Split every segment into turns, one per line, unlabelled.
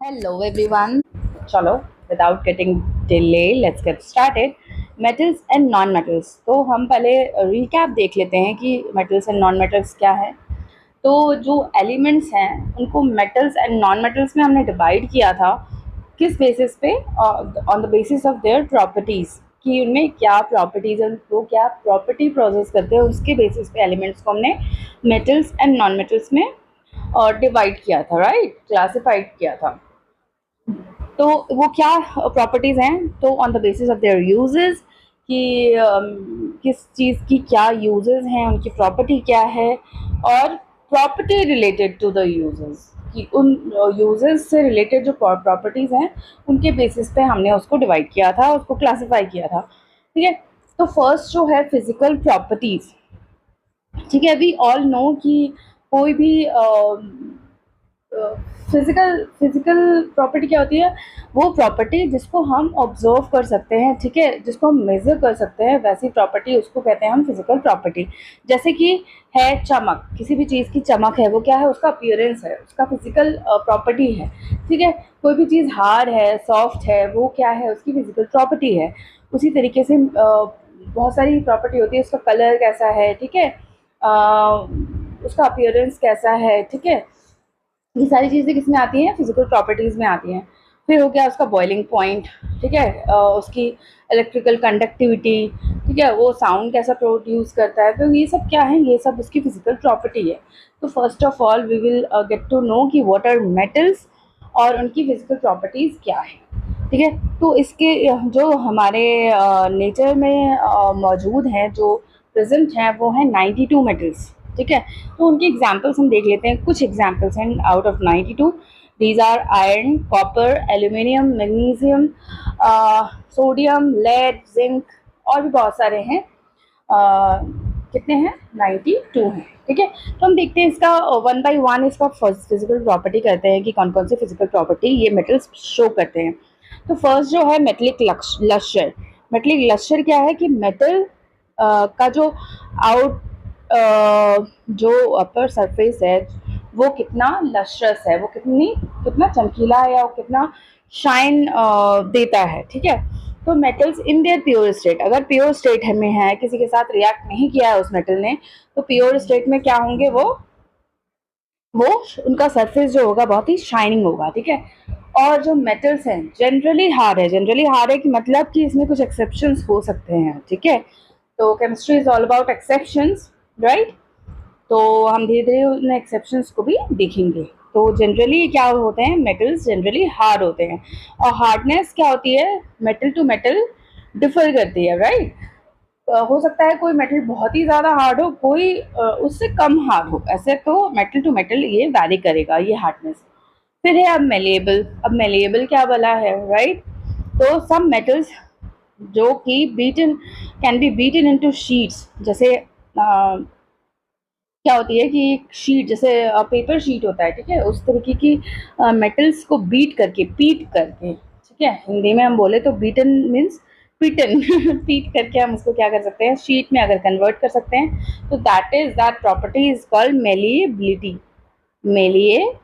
Hello everyone. चलो without getting delay let's get started. Metals and non-metals. तो हम पहले recap देख लेते हैं कि metals and non-metals क्या है. तो जो elements हैं उनको metals and non-metals में हमने divide किया था. किस basis पे? On the basis of their properties. कि उनमें क्या properties हैं, वो क्या property possess करते हैं, उसके basis पे elements को हमने metals and non-metals में डिवाइड किया था, राइट, क्लासिफाइड किया था. तो वो क्या प्रॉपर्टीज हैं, तो on the basis of there uses कि किस चीज़ की क्या यूजेस हैं, उनकी प्रॉपर्टी क्या है, और property related to the uses कि उन यूजेस से रिलेटेड जो प्रॉपर्टीज़ हैं उनके बेसिस पे हमने उसको डिवाइड किया था, उसको क्लासिफाई किया था. ठीक है. तो फर्स्ट जो है फिजिकल प्रॉपर्टीज़. ठीक है. वी ऑल नो कि कोई भी फिजिकल फिजिकल प्रॉपर्टी क्या होती है, वो प्रॉपर्टी जिसको हम ऑब्जर्व कर सकते हैं, ठीक है, जिसको हम मेजर कर सकते हैं, वैसी प्रॉपर्टी उसको कहते हैं हम फिजिकल प्रॉपर्टी. जैसे कि है चमक, किसी भी चीज़ की चमक है, वो क्या है, उसका अपीयरेंस है, उसका फिजिकल प्रॉपर्टी है. ठीक है. कोई भी चीज़ हार्ड है, सॉफ्ट है, वो क्या है, उसकी फिजिकल प्रॉपर्टी है. उसी तरीके से बहुत सारी प्रॉपर्टी होती है, उसका कलर कैसा है, ठीक है, उसका अपीयरेंस कैसा है. ठीक है. ये सारी चीज़ें किस में आती हैं, फिजिकल प्रॉपर्टीज़ में आती हैं. फिर हो गया उसका बॉइलिंग पॉइंट. ठीक है. उसकी इलेक्ट्रिकल कंडक्टिविटी. ठीक है. वो साउंड कैसा प्रोड्यूस करता है. तो ये सब क्या है, ये सब उसकी फिजिकल प्रॉपर्टी है. तो first of all we will get to know कि व्हाट आर मेटल्स और उनकी फिजिकल प्रॉपर्टीज़ क्या है. ठीक है. तो इसके जो हमारे नेचर में मौजूद हैं, जो प्रेजेंट हैं, वो हैं 92 मेटल्स. ठीक है. तो उनके एग्जाम्पल्स हम देख लेते हैं. कुछ एग्जाम्पल्स हैं out of 92. These are iron, copper, aluminium, magnesium, sodium, lead, zinc, और भी बहुत सारे हैं. कितने हैं, 92 हैं. ठीक है. तो हम देखते हैं इसका वन बाय वन इसका फिजिकल प्रॉपर्टी करते हैं कि कौन कौन सी फिजिकल प्रॉपर्टी ये मेटल्स शो करते हैं. तो फर्स्ट जो है मेटलिक लस्टर. मेटलिक लस्टर क्या है कि मेटल का जो आउट जो अपर सरफेस है वो कितना लस्ट्रस है, वो कितना चमकीला है, या वो कितना शाइन देता है. ठीक है. तो metals in their pure state, अगर प्योर स्टेट में है, किसी के साथ रिएक्ट नहीं किया है उस मेटल ने, तो प्योर स्टेट में क्या होंगे, वो उनका सरफेस जो होगा बहुत ही शाइनिंग होगा. ठीक है. और जो मेटल्स हैं जनरली हार्ड है. जनरली हार्ड है कि मतलब कि इसमें कुछ एक्सेप्शंस हो सकते हैं. ठीक है. तो chemistry is all about exceptions, right. तो हम धीरे धीरे उन एक्सेप्शंस को भी देखेंगे. तो जनरली क्या होते हैं, मेटल्स जनरली हार्ड होते हैं. और हार्डनेस क्या होती है, मेटल टू मेटल डिफर करती है, राइट. हो सकता है कोई मेटल बहुत ही ज़्यादा हार्ड हो, कोई उससे कम हार्ड हो. ऐसे तो मेटल टू मेटल ये वैरी करेगा, ये हार्डनेस. फिर है अब मेलेबल. अब मेलेबल क्या बोला है, राइट. तो सम मेटल्स जो कि beaten can be beaten into sheets. जैसे क्या होती है कि एक शीट, जैसे पेपर शीट होता है, ठीक है, उस तरीके की मेटल्स को बीट करके, पीट करके, ठीक है, हिंदी में हम बोले तो बीटन मीन्स पीटन पीट करके हम उसको क्या कर सकते हैं, शीट में अगर कन्वर्ट कर सकते हैं, तो that property is called malleability. Malleability.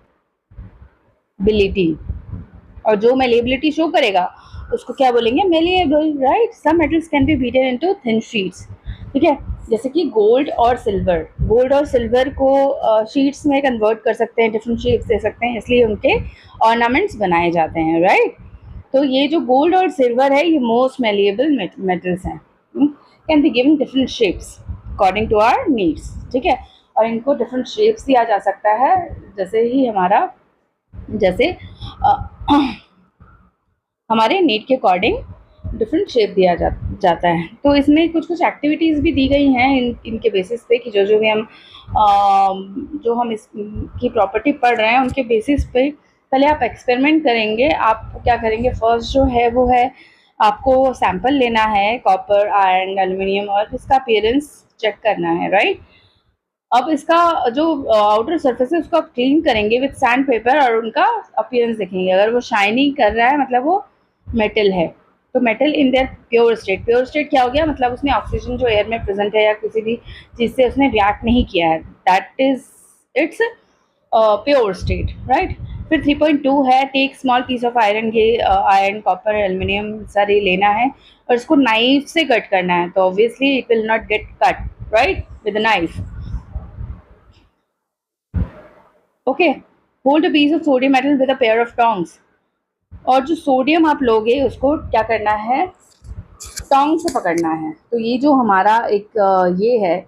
और जो मेलिएबिलिटी शो करेगा उसको क्या बोलेंगे, malleable, right. Some metals can be beaten into thin sheets. ठीक है. जैसे कि गोल्ड और सिल्वर को शीट्स में कन्वर्ट कर सकते हैं, डिफरेंट शेप्स दे सकते हैं, इसलिए उनके ऑर्नामेंट्स बनाए जाते हैं, राइट. तो ये जो गोल्ड और सिल्वर है ये मोस्ट मेलिएबल मेटल्स हैं. Can be given different shapes according to our needs. ठीक है. और इनको डिफरेंट शेप्स दिया जा सकता है, जैसे ही जैसे हमारे नीड के अकॉर्डिंग डिफरेंट शेप दिया जाता है. तो इसमें कुछ कुछ एक्टिविटीज़ भी दी गई हैं इनके बेसिस पे कि जो भी हम जो हम इसकी प्रॉपर्टी पढ़ रहे हैं उनके बेसिस पे पहले आप एक्सपेरिमेंट करेंगे. आप क्या करेंगे, फर्स्ट जो है वो है आपको सैंपल लेना है कॉपर, आयरन, एल्यूमिनियम, और इसका अपीयरेंस चेक करना है, राइट. अब इसका जो आउटर सरफेस है उसको आप क्लीन करेंगे विथ सैंड पेपर और उनका अपीयरेंस देखेंगे. अगर वो शाइनिंग कर रहा है मतलब वो मेटल है. तो metal in their pure state. Pure state क्या हो गया, मतलब उसने ऑक्सीजन जो एयर में प्रेजेंट है या किसी भी चीज़ से उसने रिएक्ट नहीं किया है, that is its pure state, right. फिर 3.2 है take small piece of iron, ये आयरन कॉपर एल्युमिनियम सारे लेना है और इसको नाइफ से कट करना है, तो obviously it will not get cut right with knife. Okay, hold a piece of sodium metal with a pair of tongs, और जो सोडियम आप लोगे उसको क्या करना है, टोंग से पकड़ना है। तो ये जो हमारा एक ये है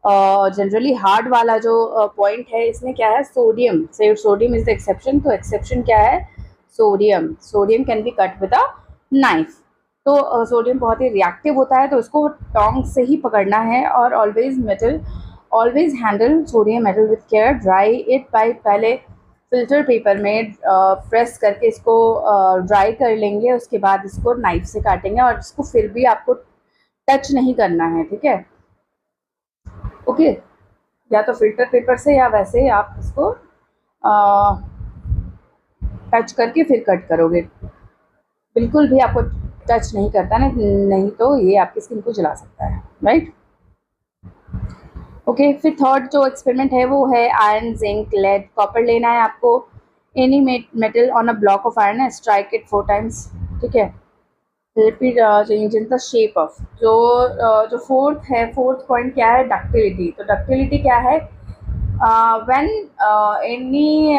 जनरली हार्ड वाला जो पॉइंट है, इसमें क्या है, सोडियम से, सोडियम इज द एक्सेप्शन, तो एक्सेप्शन क्या है, sodium, sodium can be cut with a knife. तो सोडियम बहुत ही रिएक्टिव होता है, तो उसको टोंग से ही पकड़ना है, और always handle sodium metal with care, dry it by, पहले फिल्टर पेपर में प्रेस करके इसको ड्राई कर लेंगे, उसके बाद इसको नाइफ से काटेंगे, और इसको फिर भी आपको टच नहीं करना है, ठीक है। ओके, या तो फिल्टर पेपर से या वैसे आप इसको टच करके फिर कट करोगे, बिल्कुल भी आपको टच नहीं करता ना, नहीं तो ये आपकी स्किन को जला सकता है, राइट। ओके, फिर थर्ड जो एक्सपेरिमेंट है वो है आयरन जिंक लेड कॉपर लेना है आपको, any metal on a block of iron, strike it 4 times, ठीक है। Repeat change in the shape of, जो फोर्थ है, फोर्थ पॉइंट क्या है, डक्टिलिटी। तो डक्टिलिटी क्या है, when any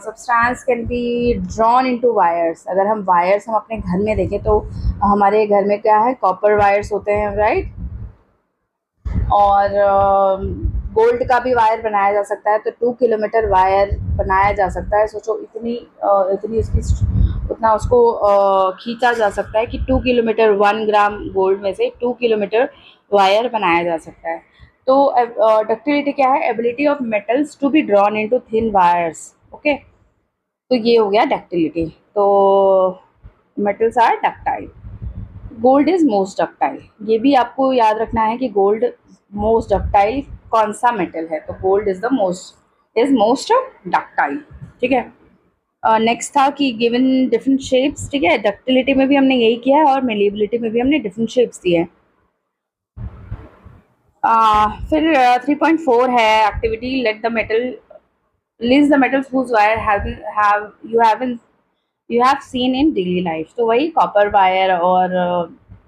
substance can be drawn into wires, अगर हम वायर्स हम अपने घर में देखें तो हमारे घर में क्या है, कॉपर वायर्स होते हैं, राइट। और गोल्ड का भी वायर बनाया जा सकता है, तो 2 किलोमीटर वायर बनाया जा सकता है। सोचो इतनी उसकी उतना उसको खींचा जा सकता है कि 2 किलोमीटर, 1 ग्राम गोल्ड में से 2 किलोमीटर वायर बनाया जा सकता है। तो डक्टिलिटी क्या है, ability of metals to be drawn into thin wires. Okay, तो ये हो गया डक्टिलिटी। तो metals are ductile, gold is most ductile, ये भी आपको याद रखना है कि गोल्ड मोस्ट डक्टाइल कौन सा मेटल है, तो गोल्ड इज मोस्ट डक्टाइल, ठीक है। नेक्स्ट था कि गिवन डिफरेंट शेप्स, ठीक है, डक्टिलिटी में भी हमने यही किया है और मेलिएबिलिटी में भी हमने डिफरेंट शेप्स दिए हैं। फिर 3.4 है activity, let the metal list the metals whose wire you have seen in daily life, तो वही कॉपर वायर, और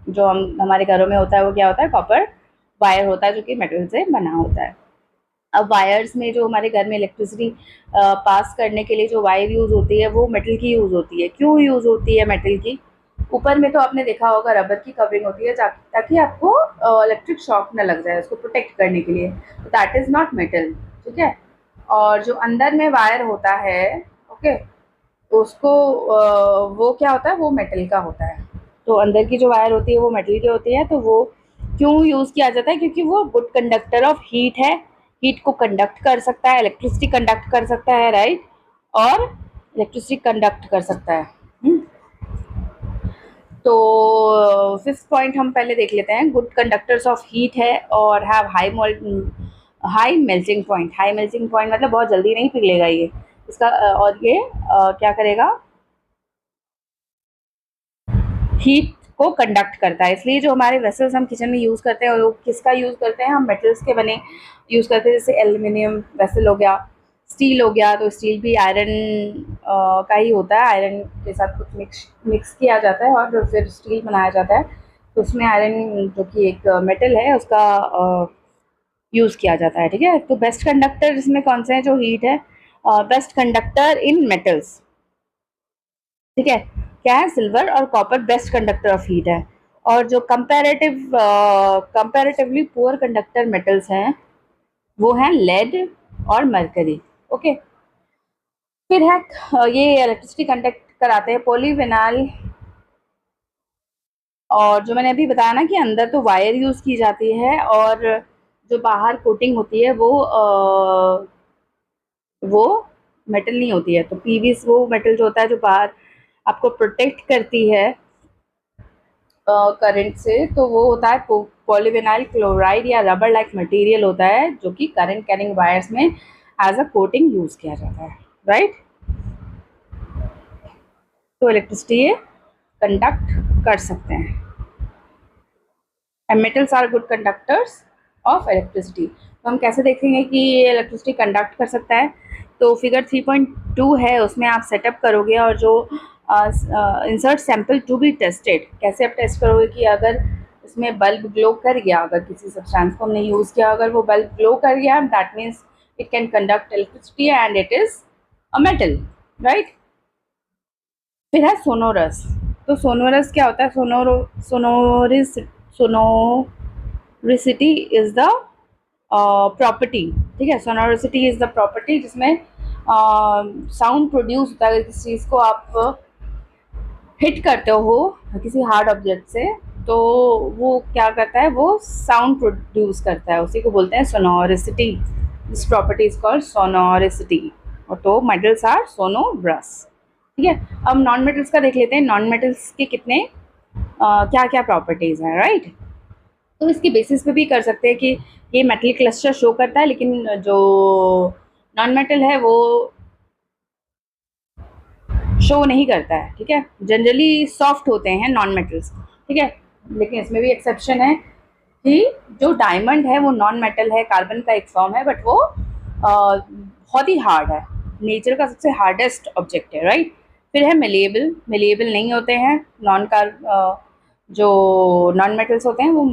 जो हमारे घरों में होता है वो क्या होता है, कॉपर वायर होता है जो कि मेटल से बना होता है। अब वायर्स में जो हमारे घर में इलेक्ट्रिसिटी पास करने के लिए जो वायर यूज़ होती है वो मेटल की यूज़ होती है। क्यों यूज़ होती है मेटल की, ऊपर में तो आपने देखा होगा रबर की कवरिंग होती है ताकि आपको इलेक्ट्रिक शॉक न लग जाए, उसको प्रोटेक्ट करने के लिए, तो दैट इज़ नॉट मेटल, ठीक है। और जो अंदर में वायर होता है, ओके, उसको वो क्या होता है, वो मेटल का होता है। तो अंदर की जो वायर होती है वो मेटल की होती है, तो वो क्यों यूज़ किया जाता है, क्योंकि वो गुड कंडक्टर ऑफ हीट है, हीट को कंडक्ट कर सकता है, इलेक्ट्रिसिटी कंडक्ट कर सकता है, राइट, और इलेक्ट्रिसिटी कंडक्ट कर सकता है। तो फिफ्थ पॉइंट हम पहले देख लेते हैं, गुड कंडक्टर्स ऑफ हीट है और have high melting point. High melting point मतलब बहुत जल्दी नहीं पिघलेगा ये इसका, और ये क्या करेगा, हीट को कंडक्ट करता है। इसलिए जो हमारे वेसल्स हम किचन में यूज़ करते हैं वो किसका यूज़ करते हैं, हम मेटल्स के बने यूज़ करते हैं, जैसे एल्युमिनियम वेसल हो गया, स्टील हो गया, तो स्टील भी आयरन का ही होता है, आयरन के साथ कुछ मिक्स किया जाता है और फिर स्टील बनाया जाता है, तो उसमें आयरन जो कि एक मेटल है उसका यूज़ किया जाता है, ठीक है। तो बेस्ट कंडक्टर इसमें कौन से हैं, जो हीट है, बेस्ट कंडक्टर इन मेटल्स, ठीक है, क्या है, सिल्वर और copper best conductor of heat है। और जो कंपैरेटिवली पुअर कंडक्टर मेटल्स हैं वो हैं लेड और मरकरी। ओके, फिर है ये इलेक्ट्रिसिटी कंडक्ट कराते हैं पॉलीविनाइल, और जो मैंने अभी बताया ना कि अंदर तो वायर यूज़ की जाती है और जो बाहर कोटिंग होती है वो मेटल नहीं होती है, तो पीवीस वो मेटल जो होता है जो बाहर आपको प्रोटेक्ट करती है करंट से, तो वो होता है पॉलीविनाइल क्लोराइड या रबर लाइक मटेरियल होता है जो कि करंट कैरिंग वायर्स में एज अ कोटिंग यूज़ किया जाता है, राइट। तो इलेक्ट्रिसिटी ये कंडक्ट कर सकते हैं, and metals are good conductors of electricity. तो हम कैसे देखेंगे कि ये इलेक्ट्रिसिटी कंडक्ट कर सकता है, तो फिगर 3.2 है, उसमें आप सेटअप करोगे और जो insert sample to be tested, कैसे आप टेस्ट करोगे कि अगर इसमें बल्ब ग्लो कर गया, अगर किसी सब्सटेंस को हमने यूज़ किया, अगर वो बल्ब ग्लो कर गया, that means it can conduct electricity and it is a metal, right. फिर है सोनोरस। तो सोनोरस क्या होता है? सोनोरिसिटी इज द प्रॉपर्टी, ठीक है। सोनोरिसिटी इज द प्रॉपर्टी जिसमें साउंड प्रोड्यूस होता है। अगर किसी चीज़ को आप हिट करते हो किसी हार्ड ऑब्जेक्ट से, तो वो क्या करता है, वो साउंड प्रोड्यूस करता है, उसी को बोलते हैं sonoricity. This property is called sonoricity. और तो मेटल्स आर सोनोरस, ठीक है। अब नॉन मेटल्स का देख लेते हैं, नॉन मेटल्स के कितने क्या क्या प्रॉपर्टीज़ हैं, राइट। तो इसके बेसिस पे भी कर सकते हैं कि ये मेटल क्लस्टर शो करता है, लेकिन जो नॉन मेटल है वो शो नहीं करता है, ठीक है। जनरली सॉफ्ट होते हैं नॉन मेटल्स, ठीक है। लेकिन इसमें भी एक्सेप्शन है कि जो डायमंड है वो नॉन मेटल है, कार्बन का एक फॉर्म है, बट वो बहुत ही हार्ड है, नेचर का सबसे हार्डेस्ट ऑब्जेक्ट है, राइट। फिर है मेलेबल। मेलेबल नहीं होते हैं जो नॉन मेटल्स होते हैं वो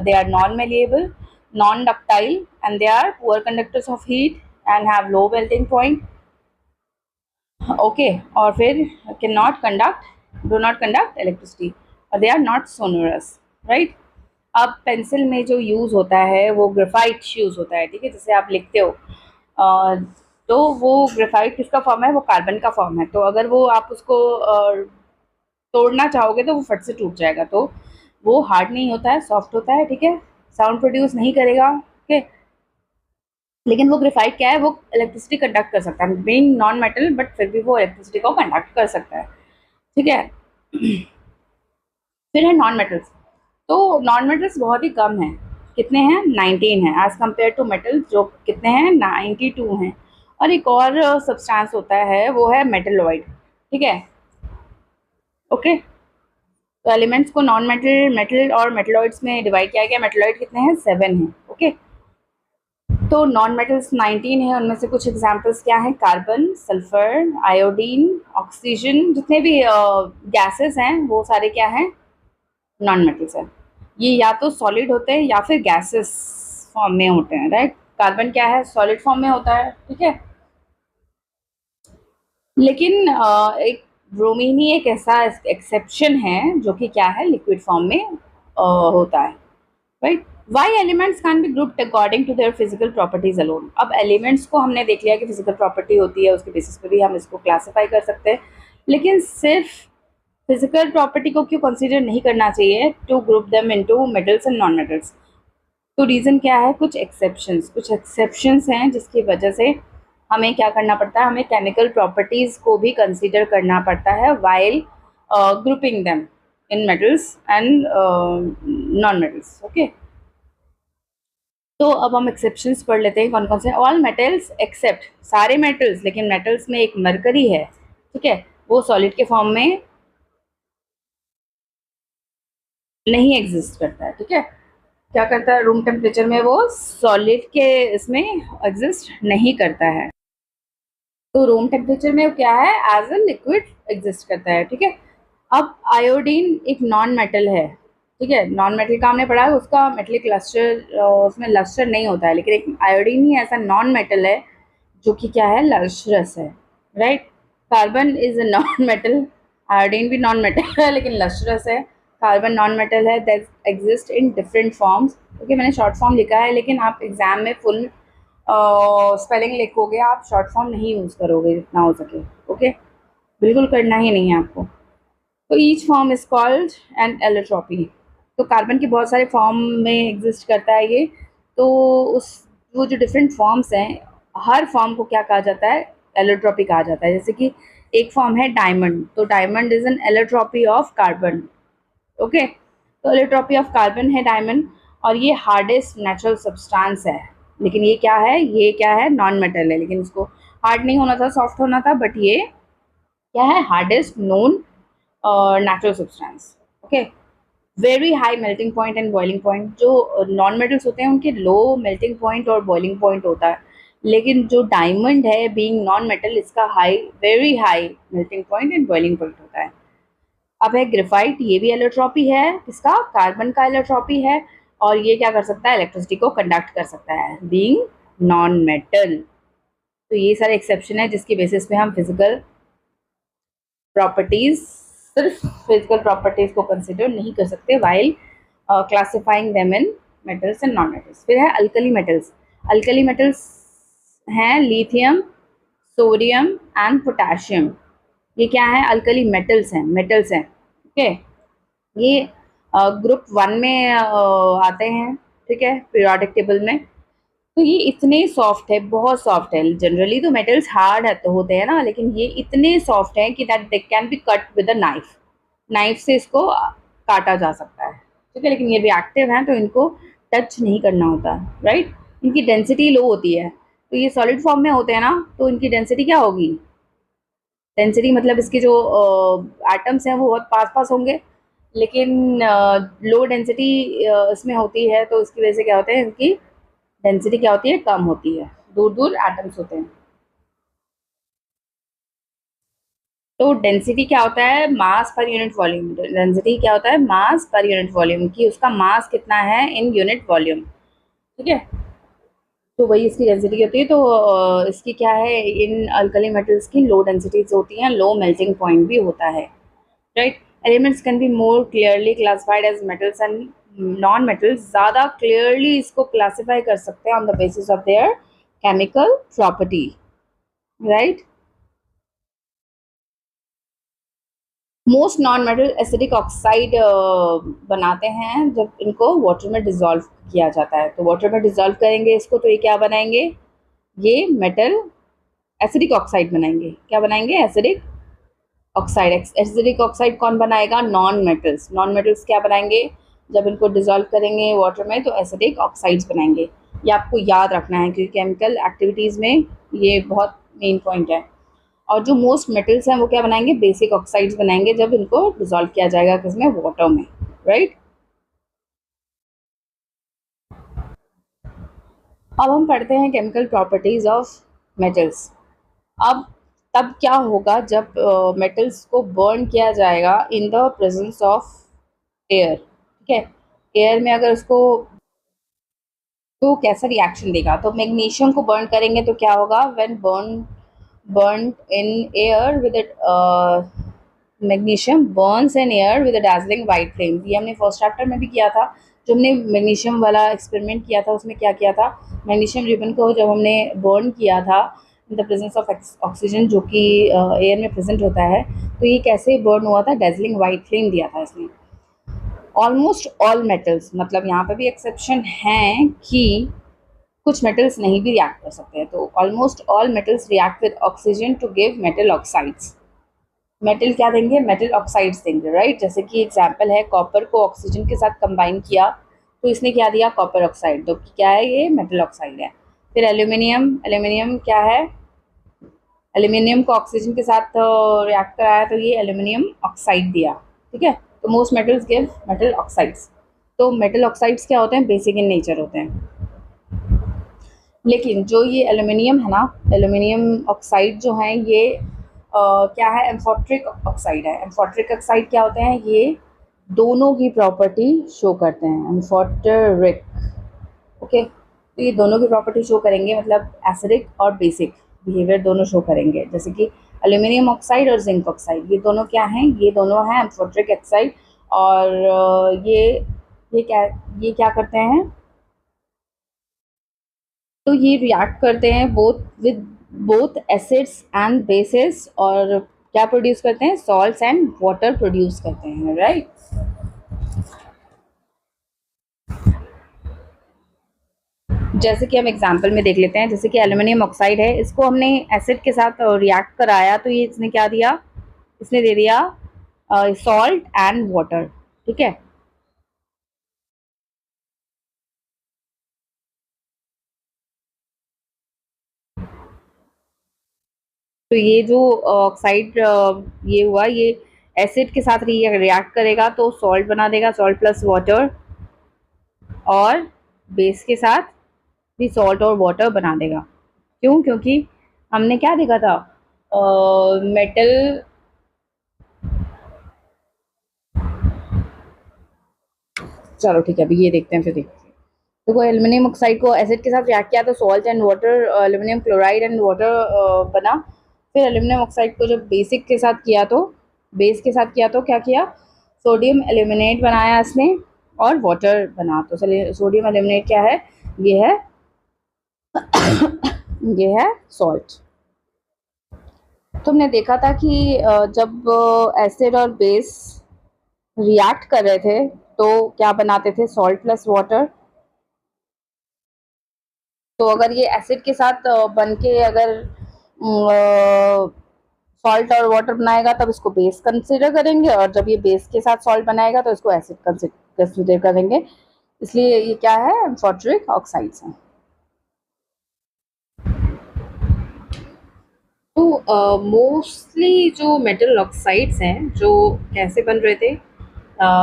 they are non malleable, non ductile and they are poor conductors of heat and have low melting point, okay. और फिर can not conduct, do not conduct electricity, और they are not sonorous, right. अब pencil में जो use होता है वो graphite use होता है, ठीक है, जिसे आप लिखते हो। तो वो ग्रेफाइट किसका फॉर्म है? वो कार्बन का फॉर्म है। तो अगर वो आप उसको तोड़ना चाहोगे तो वो फट से टूट जाएगा। तो वो हार्ड नहीं होता है, सॉफ्ट होता है, ठीक है, साउंड प्रोड्यूस नहीं करेगा, ठीक है। लेकिन वो ग्रेफाइट क्या है, वो इलेक्ट्रिसिटी कंडक्ट कर सकता है, बीइंग नॉन मेटल, बट फिर भी वो इलेक्ट्रिसिटी को कंडक्ट कर सकता है, ठीक है। फिर है नॉन मेटल्स। तो नॉन मेटल्स बहुत ही कम हैं, कितने हैं? 19 हैं, एज कम्पेयर टू मेटल जो कितने हैं? 92 हैं। और एक और सब्सटेंस होता है, वो है मेटलॉइड, ठीक है, ओके। तो एलिमेंट्स को नॉन मेटल, मेटल और मेटलॉइड्स में डिवाइड किया गया। मेटलॉइड कितने हैं? 7 हैं, ओके। तो नॉन मेटल्स 19 है, उनमें से कुछ एग्जांपल्स क्या हैं? कार्बन, सल्फर, आयोडीन, ऑक्सीजन, जितने भी गैसेस हैं वो सारे क्या हैं? नॉन मेटल्स हैं। ये या तो सॉलिड होते हैं या फिर गैसेस फॉर्म में होते हैं, राइट। कार्बन क्या है? सॉलिड फॉर्म में होता है, ठीक है। लेकिन एक ब्रोमीन ही एक ऐसा एक्सेप्शन है जो कि क्या है, लिक्विड फॉर्म में होता है, right. Why elements can be grouped according to their physical properties alone. अब एलिमेंट्स को हमने देख लिया कि फिजिकल प्रॉपर्टी होती है, उसके बेसिस पे भी हम इसको क्लासीफाई कर सकते हैं, लेकिन सिर्फ फिजिकल प्रॉपर्टी को क्यों कंसीडर नहीं करना चाहिए to group them into metals and non metals? तो रीज़न क्या है? कुछ एक्सेप्शंस हैं जिसकी वजह से हमें क्या करना पड़ता है, हमें केमिकल प्रॉपर्टीज़ को भी कंसीडर करना पड़ता है while grouping them in metals and non metals, okay. तो अब हम एक्सेप्शंस पढ़ लेते हैं कौन कौन से। ऑल मेटल्स एक्सेप्ट, सारे मेटल्स, लेकिन मेटल्स में एक मरकरी है, ठीक है, वो सॉलिड के फॉर्म में नहीं एग्जिस्ट करता है, ठीक है। क्या करता है? रूम टेम्परेचर में वो सॉलिड के इसमें एग्जिस्ट नहीं करता है। तो रूम टेम्परेचर में वो क्या है? एज अ लिक्विड एग्जिस्ट करता है, ठीक है। अब आयोडीन एक नॉन मेटल है, ठीक है। नॉन मेटल का हमने पढ़ा है, उसका मेटलिक लस्टर, उसमें लस्टर नहीं होता है, लेकिन एक आयोडीन ही ऐसा नॉन मेटल है जो कि क्या है? लस्ट्रस है, right. Carbon is a non metal, iodine भी नॉन मेटल है लेकिन लस्ट्रस है। कार्बन नॉन मेटल है that exist in different forms, okay. मैंने शॉर्ट फॉर्म लिखा है, लेकिन आप एग्जाम में फुल स्पेलिंग लिखोगे, आप शॉर्ट फॉर्म नहीं यूज़ करोगे जितना हो सके, ओके, बिल्कुल करना ही नहीं है आपको। तो each form is called an allotropy. तो कार्बन के बहुत सारे फॉर्म में एग्जिस्ट करता है ये। तो उस वो जो डिफरेंट फॉर्म्स हैं, हर फॉर्म को क्या कहा जाता है? एलोट्रॉपी कहा जाता है। जैसे कि एक फॉर्म है डायमंड, तो diamond is an allotropy of carbon, okay. तो एलोट्रॉपी ऑफ कार्बन है डायमंड, और ये हार्डेस्ट नेचुरल सब्सटेंस है। लेकिन ये क्या है? ये क्या है? नॉन मेटल है, लेकिन इसको हार्ड नहीं होना था, सॉफ्ट होना था, बट ये क्या है? Hardest known natural substance, okay. Very high melting point and boiling point. जो नॉन मेटल्स होते हैं उनके लो मेल्टिंग पॉइंट और बॉइलिंग पॉइंट होता है, लेकिन जो डायमंड है बीइंग नॉन मेटल, इसका high, very high melting point and boiling point होता है। अब है ग्रेफाइट, ये भी एलोट्रॉपी है, इसका कार्बन का एलोट्रॉपी है, और ये क्या कर सकता है, इलेक्ट्रिसिटी को कंडक्ट कर सकता है बीइंग नॉन मेटल। तो ये सारे एक्सेप्शन है जिसकी बेसिस पे हम फिजिकल प्रॉपर्टीज, सिर्फ फिजिकल प्रॉपर्टीज को कंसिडर नहीं कर सकते while classifying them in metals and non metals. फिर है अल्कली मेटल्स। अल्कली मेटल्स हैं लिथियम, सोडियम एंड पोटेशियम। ये क्या है, अल्कली मेटल्स हैं, मेटल्स हैं, ठीक है। ये ग्रुप 1 में आते हैं, ठीक है, पीरियोडिक टेबल में। तो ये इतने सॉफ्ट है, बहुत सॉफ्ट है। जनरली तो मेटल्स हार्ड तो होते हैं ना, लेकिन ये इतने सॉफ्ट है कि that they can be cut with a knife, knife से इसको काटा जा सकता है, ठीक है। लेकिन ये रिएक्टिव हैं तो इनको टच नहीं करना होता, राइट। इनकी डेंसिटी लो होती है, तो ये सॉलिड फॉर्म में होते हैं ना, तो इनकी डेंसिटी क्या होगी, डेंसिटी मतलब इसके जो एटम्स हैं वो बहुत पास पास होंगे, लेकिन लो डेंसिटी इसमें होती है, तो इसकी वजह से क्या होता है, इनकी डेंसिटी क्या होती है, कम होती है, दूर दूर एटम्स होते हैं। तो डेंसिटी क्या होता है, मास पर यूनिट वॉल्यूम। डेंसिटी क्या होता है, मास पर यूनिट वॉल्यूम, की उसका मास कितना है इन यूनिट वॉल्यूम, ठीक है। तो वही इसकी डेंसिटी होती है। तो इसकी क्या है, इन अल्कली मेटल्स की लो डेंसिटीज होती हैं, लो मेल्टिंग पॉइंट भी होता है, right. Elements can be more clearly classified as metals and non metals. ज़्यादा क्लियरली इसको क्लासीफाई कर सकते हैं on the basis of their chemical property, right. Most non metal acidic oxide बनाते हैं जब इनको वाटर में डिजोल्व किया जाता है। तो वाटर में डिजोल्व करेंगे इसको, तो ये क्या बनाएंगे, ये मेटल एसिडिक ऑक्साइड बनाएंगे। क्या बनाएंगे, एसिडिक ऑक्साइड। एसिडिक ऑक्साइड कौन बनाएगा, नॉन मेटल्स। नॉन मेटल्स क्या बनाएंगे, जब इनको डिजोल्व करेंगे वाटर में तो एसिडिक ऑक्साइड्स बनाएंगे। ये आपको याद रखना है क्योंकि केमिकल एक्टिविटीज़ में ये बहुत मेन पॉइंट है। और जो मोस्ट मेटल्स हैं वो क्या बनाएंगे, बेसिक ऑक्साइड्स बनाएंगे जब इनको डिजोल्व किया जाएगा किसमें, वाटर में, राइट। अब हम पढ़ते हैं केमिकल प्रॉपर्टीज ऑफ मेटल्स। अब तब क्या होगा जब मेटल्स को बर्न किया जाएगा in the presence of air, ठीक है। एयर में अगर उसको, तो कैसा रिएक्शन देगा, तो मैग्नीशियम को बर्न करेंगे तो क्या होगा, when burned in air with it magnesium Burns in air with a Darjeeling white flame. ये हमने फर्स्ट चैप्टर में भी किया था, जो हमने मैग्नीशियम वाला एक्सपेरिमेंट किया था उसमें क्या किया था, मैग्नीशियम रिबन को जब हमने बर्न किया था in the presence of oxygen जो कि एयर में प्रेजेंट होता है, तो ये कैसे बर्न हुआ था, डार्जिलिंग वाइट फ्लेम दिया था इसमें। ऑलमोस्ट ऑल मेटल्स, मतलब यहाँ पे भी एक्सेप्शन हैं कि कुछ मेटल्स नहीं भी रिएक्ट कर सकते हैं। तो almost all metals react with oxygen to give metal oxides. Metal क्या देंगे, मेटल ऑक्साइड्स देंगे, राइट। जैसे कि एग्जांपल है, कॉपर को ऑक्सीजन के साथ कंबाइन किया तो इसने क्या दिया, कॉपर ऑक्साइड। तो क्या है, ये मेटल ऑक्साइड है। फिर एल्यूमिनियम, एल्यूमिनियम क्या है, एल्यूमिनियम को ऑक्सीजन के साथ रिएक्ट कराया तो ये एल्यूमिनियम ऑक्साइड दिया, ठीक है। तो most metals give metal oxides. तो मेटल ऑक्साइड्स क्या होते हैं, बेसिक इन नेचर होते हैं। लेकिन जो ये एल्यूमिनियम है ना, एल्यूमिनियम ऑक्साइड जो है ये क्या है, एम्फोट्रिक ऑक्साइड है। एम्फोट्रिक ऑक्साइड क्या होते हैं, ये दोनों की प्रॉपर्टी शो करते हैं, एम्फोट्रिक, ओके। तो ये दोनों की प्रॉपर्टी शो करेंगे, मतलब एसिडिक और बेसिक बिहेवियर दोनों शो करेंगे। जैसे कि एल्यूमिनियम ऑक्साइड और जिंक ऑक्साइड, ये दोनों क्या हैं, ये दोनों हैं एम्फोट्रिक ऑक्साइड। और ये क्या करते हैं, तो ये रिएक्ट करते हैं both with both acids and bases, और क्या प्रोड्यूस करते हैं, सॉल्ट्स एंड वाटर प्रोड्यूस करते हैं, राइट। जैसे कि हम एग्जांपल में देख लेते हैं, जैसे कि एल्यूमिनियम ऑक्साइड है, इसको हमने एसिड के साथ रिएक्ट कराया तो ये इसने क्या दिया, इसने दे दिया सॉल्ट एंड वाटर, ठीक है। तो ये जो ऑक्साइड ये हुआ, ये एसिड के साथ रिएक्ट करेगा तो सॉल्ट बना देगा, सॉल्ट प्लस वाटर, और बेस के साथ भी सॉल्ट और वाटर बना देगा, क्यों? क्योंकि हमने क्या देखा था, मेटल, चलो ठीक है, अभी ये देखते हैं, फिर देखते हैं। देखो, एल्युमिनियम ऑक्साइड को एसिड के साथ रिएक्ट किया तो salt and water, aluminium chloride and water बना। फिर एल्युमिनियम ऑक्साइड को जब बेसिक के साथ किया तो, बेस के साथ किया तो क्या किया, सोडियम एल्यूमिनेट बनाया इसने और वाटर बना। तो चलिए, सोडियम एल्यूमिनेट क्या है, ये है ये है सॉल्ट। तुमने देखा था कि जब एसिड और बेस रिएक्ट कर रहे थे तो क्या बनाते थे, सॉल्ट प्लस वाटर। तो अगर ये एसिड के साथ बन के अगर सॉल्ट और वाटर बनाएगा तब इसको बेस कंसिडर करेंगे, और जब ये बेस के साथ सॉल्ट बनाएगा तो इसको एसिड कंसिडर करेंगे। इसलिए ये क्या है, एम्फोटेरिक ऑक्साइड्स हैं। तो मोस्टली जो मेटल ऑक्साइड्स हैं, जो कैसे बन रहे थे,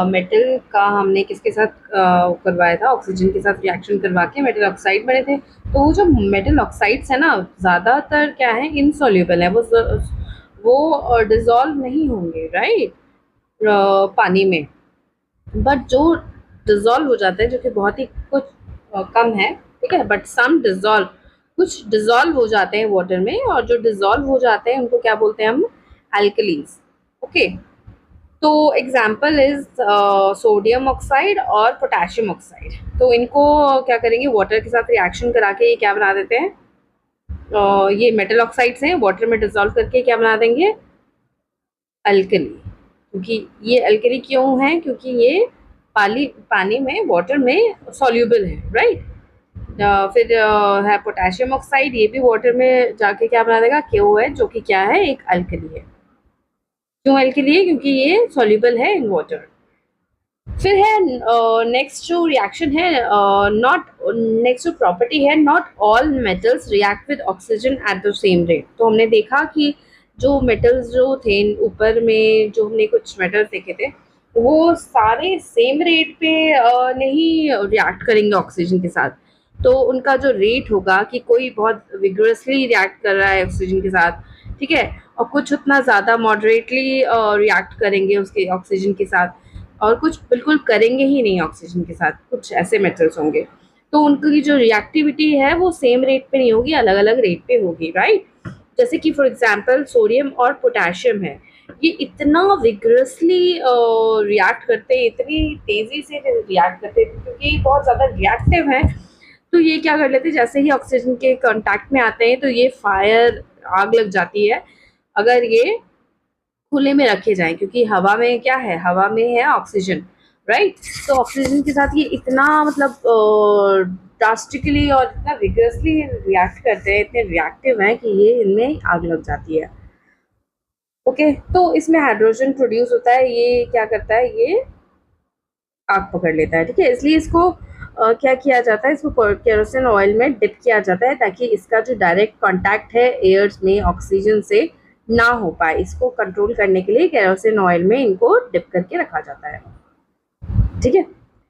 मेटल का हमने किसके साथ करवाया था, ऑक्सीजन के साथ रिएक्शन करवा के मेटल ऑक्साइड बने थे। तो वो जो मेटल ऑक्साइड्स है ना, ज़्यादातर क्या है, इनसॉल्युबल है, वो डिज़ोल्व नहीं होंगे, राइट, पानी में। बट जो डिज़ोल्व हो जाता है, जो कि बहुत ही कुछ कम है, ठीक है, बट सम डिज़ोल्व, कुछ डिज़ोल्व हो जाते हैं वाटर में, और जो डिज़ोल्व हो जाते हैं उनको क्या बोलते हैं हम, एल्कलीज। ओके, तो एग्जाम्पल इज सोडियम ऑक्साइड और पोटेशियम ऑक्साइड। तो इनको क्या करेंगे, वाटर के साथ रिएक्शन करा के ये क्या बना देते हैं, ये मेटल ऑक्साइड्स हैं, वाटर में डिजोल्व करके क्या बना देंगे, अल्कली। क्योंकि ये अल्कली क्यों है, क्योंकि ये पानी में, वाटर में सॉल्यूबल है, राइट। फिर है पोटेशियम ऑक्साइड, ये भी वाटर में जाके क्या बना देगा, KOH, जो कि क्या है, एक अल्कली है। क्यों अल्कली है, क्योंकि ये सॉल्यूबल है इन वाटर। फिर है नेक्स्ट जो रिएक्शन है, नॉट नेक्स्ट जो प्रॉपर्टी है, not all metals react with oxygen at the same rate. तो हमने देखा कि जो मेटल्स जो थे ऊपर में, जो हमने कुछ मेटल्स देखे थे, वो सारे सेम रेट पे नहीं रिएक्ट करेंगे ऑक्सीजन के साथ। तो उनका जो रेट होगा, कि कोई बहुत विगरसली रिएक्ट कर रहा है ऑक्सीजन के साथ, ठीक है, और कुछ उतना ज़्यादा मॉडरेटली रिएक्ट करेंगे उसके ऑक्सीजन के साथ, और कुछ बिल्कुल करेंगे ही नहीं ऑक्सीजन के साथ, कुछ ऐसे मेटल्स होंगे। तो उनकी जो रिएक्टिविटी है वो सेम रेट पे नहीं होगी, अलग अलग रेट पे होगी, राइट। जैसे कि फॉर एग्जांपल सोडियम और पोटेशियम है, ये इतना विगरसली रिएक्ट करते हैं, इतनी तेज़ी से रिएक्ट करते हैं, क्योंकि बहुत ज़्यादा रिएक्टिव है। तो ये क्या कर लेते हैं, जैसे ही ऑक्सीजन के कांटेक्ट में आते हैं तो ये फायर, आग लग जाती है अगर ये खुले में रखे जाएं, क्योंकि हवा में क्या है, हवा में है ऑक्सीजन, राइट। तो ऑक्सीजन के साथ ये इतना मतलब ड्रास्टिकली और इतना विगरसली रिएक्ट करते हैं, इतने रिएक्टिव हैं कि ये इनमें आग लग जाती है। ओके, तो इसमें हाइड्रोजन प्रोड्यूस होता है, ये क्या करता है, ये आग पकड़ लेता है, ठीक है। इसलिए इसको क्या किया जाता है, इसको केरोसिन ऑयल में डिप किया जाता है, ताकि इसका जो डायरेक्ट कांटेक्ट है एयर में ऑक्सीजन से ना हो पाए। इसको कंट्रोल करने के लिए केरोसिन ऑयल में इनको डिप करके रखा जाता है, ठीक है।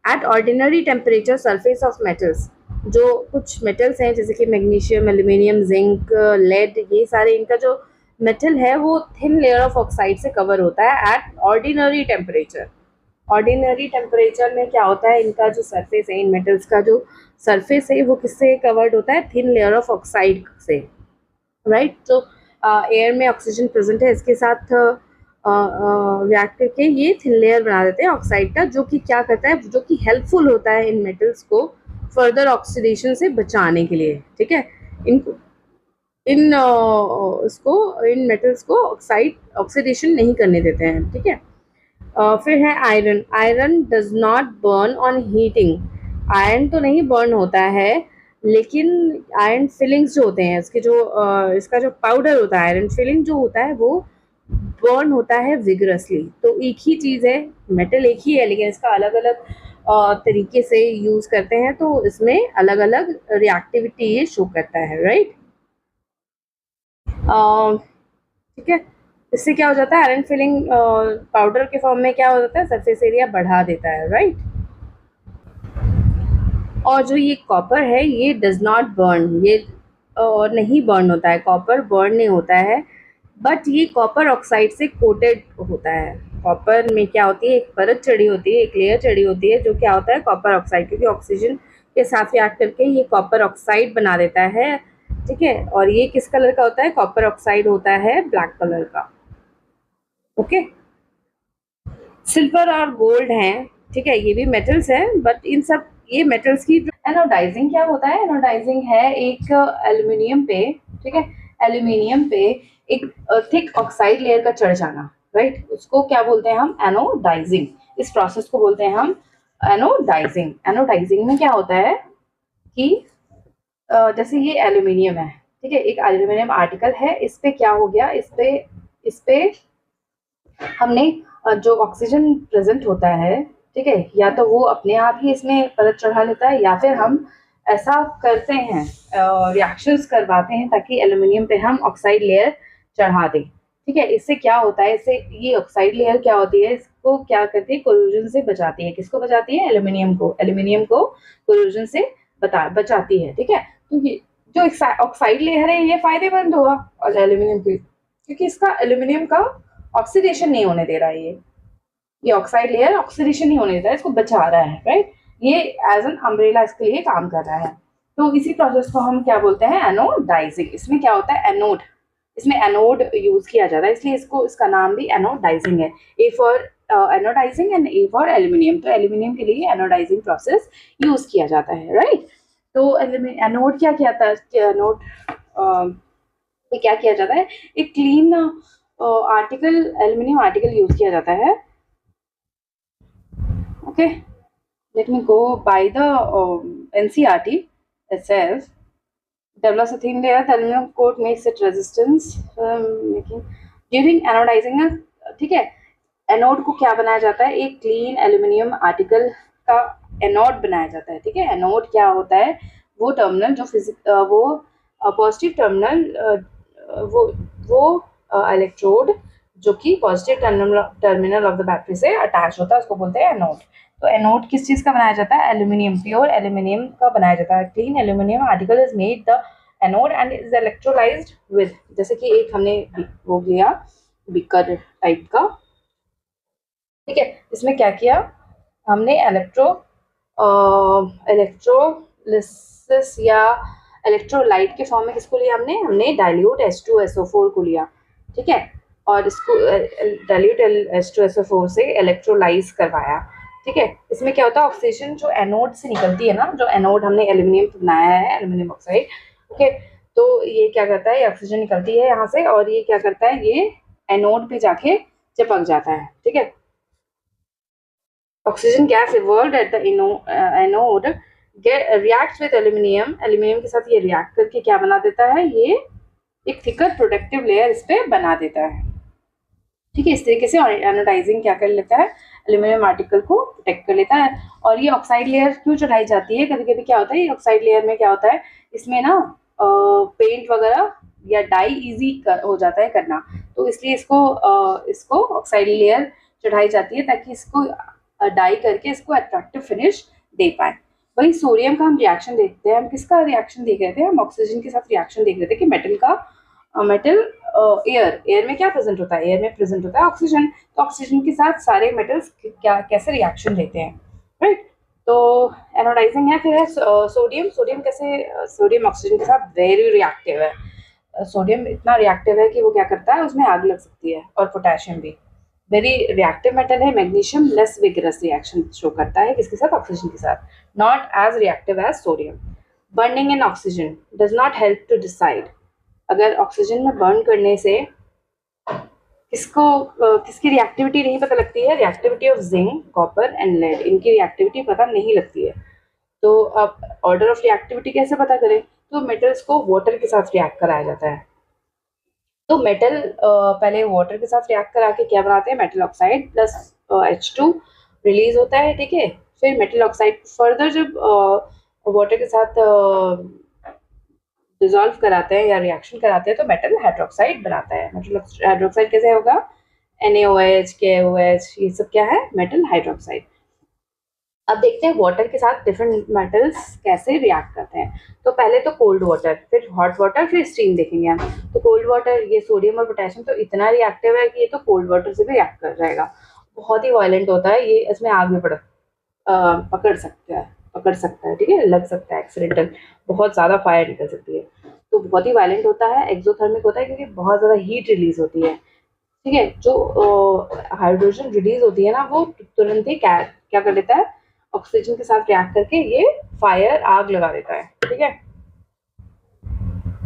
At ordinary temperature surface of metals, जो कुछ मेटल्स हैं जैसे कि मैग्नीशियम, एल्यूमिनियम, जिंक, लेड, ये सारे इनका जो मेटल है वो थिन लेयर ऑफ ऑक्साइड से कवर होता है at ordinary temperature. Ordinary temperature में क्या होता है, इनका जो सरफेस है, इन मेटल्स का जो सरफेस है वो किससे कवर्ड होता है, थिन लेयर ऑफ ऑक्साइड से, राइट। तो एयर में ऑक्सीजन प्रेजेंट है, इसके साथ रिएक्ट करके ये थिन लेयर बना देते हैं ऑक्साइड का, जो कि क्या करता है, जो कि हेल्पफुल होता है इन मेटल्स को फर्दर ऑक्सीडेशन से बचाने के लिए, ठीक है। इनको इन मेटल्स को ऑक्सीडेशन नहीं करने देते हैं, ठीक है। फिर है iron. Iron does not burn on heating. Iron तो नहीं बर्न होता है, लेकिन आयरन फिलिंग्स जो होते हैं, इसका जो पाउडर होता है, आयरन फिलिंग जो होता है, वो बर्न होता है विगरसली। तो एक ही चीज़ है, मेटल एक ही है, लेकिन इसका अलग अलग तरीके से यूज़ करते हैं, तो इसमें अलग अलग रिएक्टिविटी ये शो करता है, राइट। ठीक है, इससे क्या हो जाता है, आयरन फिलिंग पाउडर के फॉर्म में क्या हो जाता है, सरफेस एरिया बढ़ा देता है, राइट। और जो ये कॉपर है, ये डज नॉट बर्न, ये नहीं बर्न होता है, कॉपर बर्न नहीं होता है, बट ये कॉपर ऑक्साइड से कोटेड होता है। कॉपर में क्या होती है, एक परत चढ़ी होती है, एक लेयर चढ़ी होती है, जो क्या होता है कॉपर ऑक्साइड, क्योंकि ऑक्सीजन के साथ रिएक्ट करके ये कॉपर ऑक्साइड बना देता है। ठीक है, और ये किस कलर का होता है, कॉपर ऑक्साइड होता है ब्लैक कलर का। ओके, सिल्वर और गोल्ड हैं, ठीक है, ये भी मेटल्स हैं, बट इन सब ये मेटल्स की एनोडाइजिंग क्या होता है, एनोडाइजिंग है एक एल्यूमिनियम पे, ठीक है, एल्यूमिनियम पे एक थिक ऑक्साइड लेयर का चढ़ जाना, राइट, उसको क्या बोलते हैं हम, एनोडाइजिंग। इस प्रोसेस को बोलते हैं हम एनोडाइजिंग। एनोडाइजिंग में क्या होता है कि जैसे ये एल्यूमिनियम है, ठीक है, एक एल्यूमिनियम आर्टिकल है, इस पे क्या हो गया, इस पे हमने जो ऑक्सीजन प्रेजेंट होता है, ठीक है, या तो वो अपने आप ही इसमें परत चढ़ा लेता है, या फिर हम ऐसा करते हैं, रिएक्शंस करवाते हैं ताकि एल्यूमिनियम पे हम ऑक्साइड लेयर चढ़ा दें। ठीक है, इससे क्या होता है, इससे ये ऑक्साइड लेयर क्या होती है, इसको क्या करती है, कोरोजन से बचाती है। किसको बचाती है, एल्यूमिनियम को कोरोजन से बचाती है। ठीक है, क्योंकि जो ऑक्साइड लेयर है ये फायदेमंद होगा और एल्यूमिनियम की, क्योंकि इसका एल्यूमिनियम का ऑक्सीडेशन नहीं होने दे रहा है, ये ऑक्साइड लेयर ऑक्सीडेशन नहीं होने देता है, इसको बचा रहा है, राइट, ये एज एन अम्ब्रेला इसके लिए काम कर रहा है। तो इसी प्रोसेस को हम क्या बोलते हैं, एनोडाइजिंग। इसमें क्या होता है, एनोड, इसमें एनोड यूज किया जाता है, इसलिए इसका नाम भी एनोडाइजिंग है। A for anodising and A for aluminium. तो एल्यूमिनियम के लिए एनोडाइजिंग प्रोसेस यूज किया जाता है, राइट। तो एनोड क्या किया था, एनोड में क्या किया जाता है, एक clean article, aluminium article use किया जाता है। Okay, let me go by the NCERT. It says develops a thin layer. The aluminum coat makes it resistance making during anodizing. ठीक है, एनोड को क्या बनाया जाता है, एक क्लीन एल्यूमिनियम आर्टिकल का एनोड बनाया जाता है। ठीक है, एनोड क्या होता है, वो टर्मिनल जो वो पॉजिटिव टर्मिनल, वो इलेक्ट्रोड जो कि positive terminal of the battery से अटैच होता है, उसको बोलते हैं एनोड। तो एनोड किस चीज का बनाया जाता है, एल्यूमिनियम, प्योर एल्यूमिनियम का बनाया जाता है। Clean aluminium article is made the anode and is electrolysed with, जैसे कि एक हमने वो लिया बीकर टाइप का, ठीक है, इसमें क्या किया हमने, इलेक्ट्रोलिसिस या इलेक्ट्रोलाइट के फॉर्म में किसको लिया हमने डाइल्यूट H2SO4 को लिया। ठीक है, और इसको डाइल्यूट H2SO4 से इलेक्ट्रोलाइज करवाया। ठीक है, इसमें क्या होता है, ऑक्सीजन जो एनोड से निकलती है ना, जो एनोड हमने एल्यूमिनियम बनाया है, एल्यूमिनियम ऑक्साइड, ओके, तो ये क्या करता है, ऑक्सीजन निकलती है यहाँ से, और ये क्या करता है, ये एनोड पे जाके चिपक जाता है। ठीक है, oxygen gas evolve at the anode reacts with aluminium, aluminium के साथ ये रिएक्ट करके क्या बना देता है, ये एक थिकर प्रोटेक्टिव लेयर इस पे बना देता है। ठीक है, इस तरीके से एनोडाइजिंग क्या कर लेता है, एल्यूमिनियम आर्टिकल को प्रोटेक्ट कर लेता है। और ये ऑक्साइड लेयर क्यों चढ़ाई जाती है, कभी कभी क्या होता है, ये ऑक्साइड लेयर में क्या होता है, इसमें ना पेंट वगैरह या डाई इजी हो जाता है करना, तो इसलिए इसको ऑक्साइड लेयर चढ़ाई जाती है ताकि इसको डाई करके इसको अट्रैक्टिव फिनिश दे पाए। वही सोडियम का हम रिएक्शन देखते हैं, हम किसका रिएक्शन देख रहे थे, हम ऑक्सीजन के साथ रिएक्शन देख रहे थे कि मेटल एयर में क्या प्रेजेंट होता है, एयर में प्रेजेंट होता है ऑक्सीजन, तो ऑक्सीजन के साथ सारे मेटल्स क्या कैसे रिएक्शन देते हैं, राइट। तो एनोडाइजिंग है, फिर है सोडियम कैसे, सोडियम ऑक्सीजन के साथ वेरी रिएक्टिव है, सोडियम इतना रिएक्टिव है कि वो क्या करता है, उसमें आग लग सकती है, और पोटेशियम भी वेरी रिएक्टिव मेटल है। Magnesium less vigorous reaction show करता है किसके साथ, ऑक्सीजन के साथ, not as reactive as sodium. Burning in oxygen does not help to decide, अगर ऑक्सीजन में बर्न करने से किसकी रिएक्टिविटी नहीं पता लगती है, reactivity of zinc, copper and lead, इनकी रिएक्टिविटी पता नहीं लगती है। तो अब ऑर्डर ऑफ रिएक्टिविटी कैसे पता करें, तो मेटल्स को वाटर के साथ रिएक्ट कराया जाता है। तो मेटल पहले वाटर के साथ रिएक्ट करा के क्या बनाते हैं, metal oxide plus H2 release होता है। ठीक है, फिर मेटल ऑक्साइड फर्दर जब वाटर के साथ डिसॉल्व कराते हैं या रिएक्शन कराते हैं तो मेटल हाइड्रोक्साइड बनाता है। मेटल हाइड्रोक्साइड कैसे होगा, NaOH, KOH, ये सब क्या है, मेटल हाइड्रोक्साइड। अब देखते हैं वाटर के साथ डिफरेंट मेटल्स कैसे रिएक्ट करते हैं। तो पहले तो कोल्ड वाटर, फिर हॉट वाटर, फिर स्टीम देखेंगे हम। तो कोल्ड वाटर, ये सोडियम और पोटेशियम तो इतना रिएक्टिव है कि ये तो कोल्ड वाटर से भी रिएक्ट कर जाएगा। बहुत ही वायलेंट होता है ये, इसमें आग भी पकड़ सकता है, ठीक है, लग सकता है एक्सीडेंटल, बहुत ज़्यादा फायर निकल सकती है। तो बहुत ही वायलेंट होता है, एक्सोथर्मिक होता है क्योंकि बहुत ज़्यादा हीट रिलीज होती है। ठीक है, जो हाइड्रोजन रिलीज होती है ना, वो तुरंत ही क्या कर देता है, ऑक्सीजन के साथ रिएक्ट करके ये फायर, आग लगा देता है। ठीक है,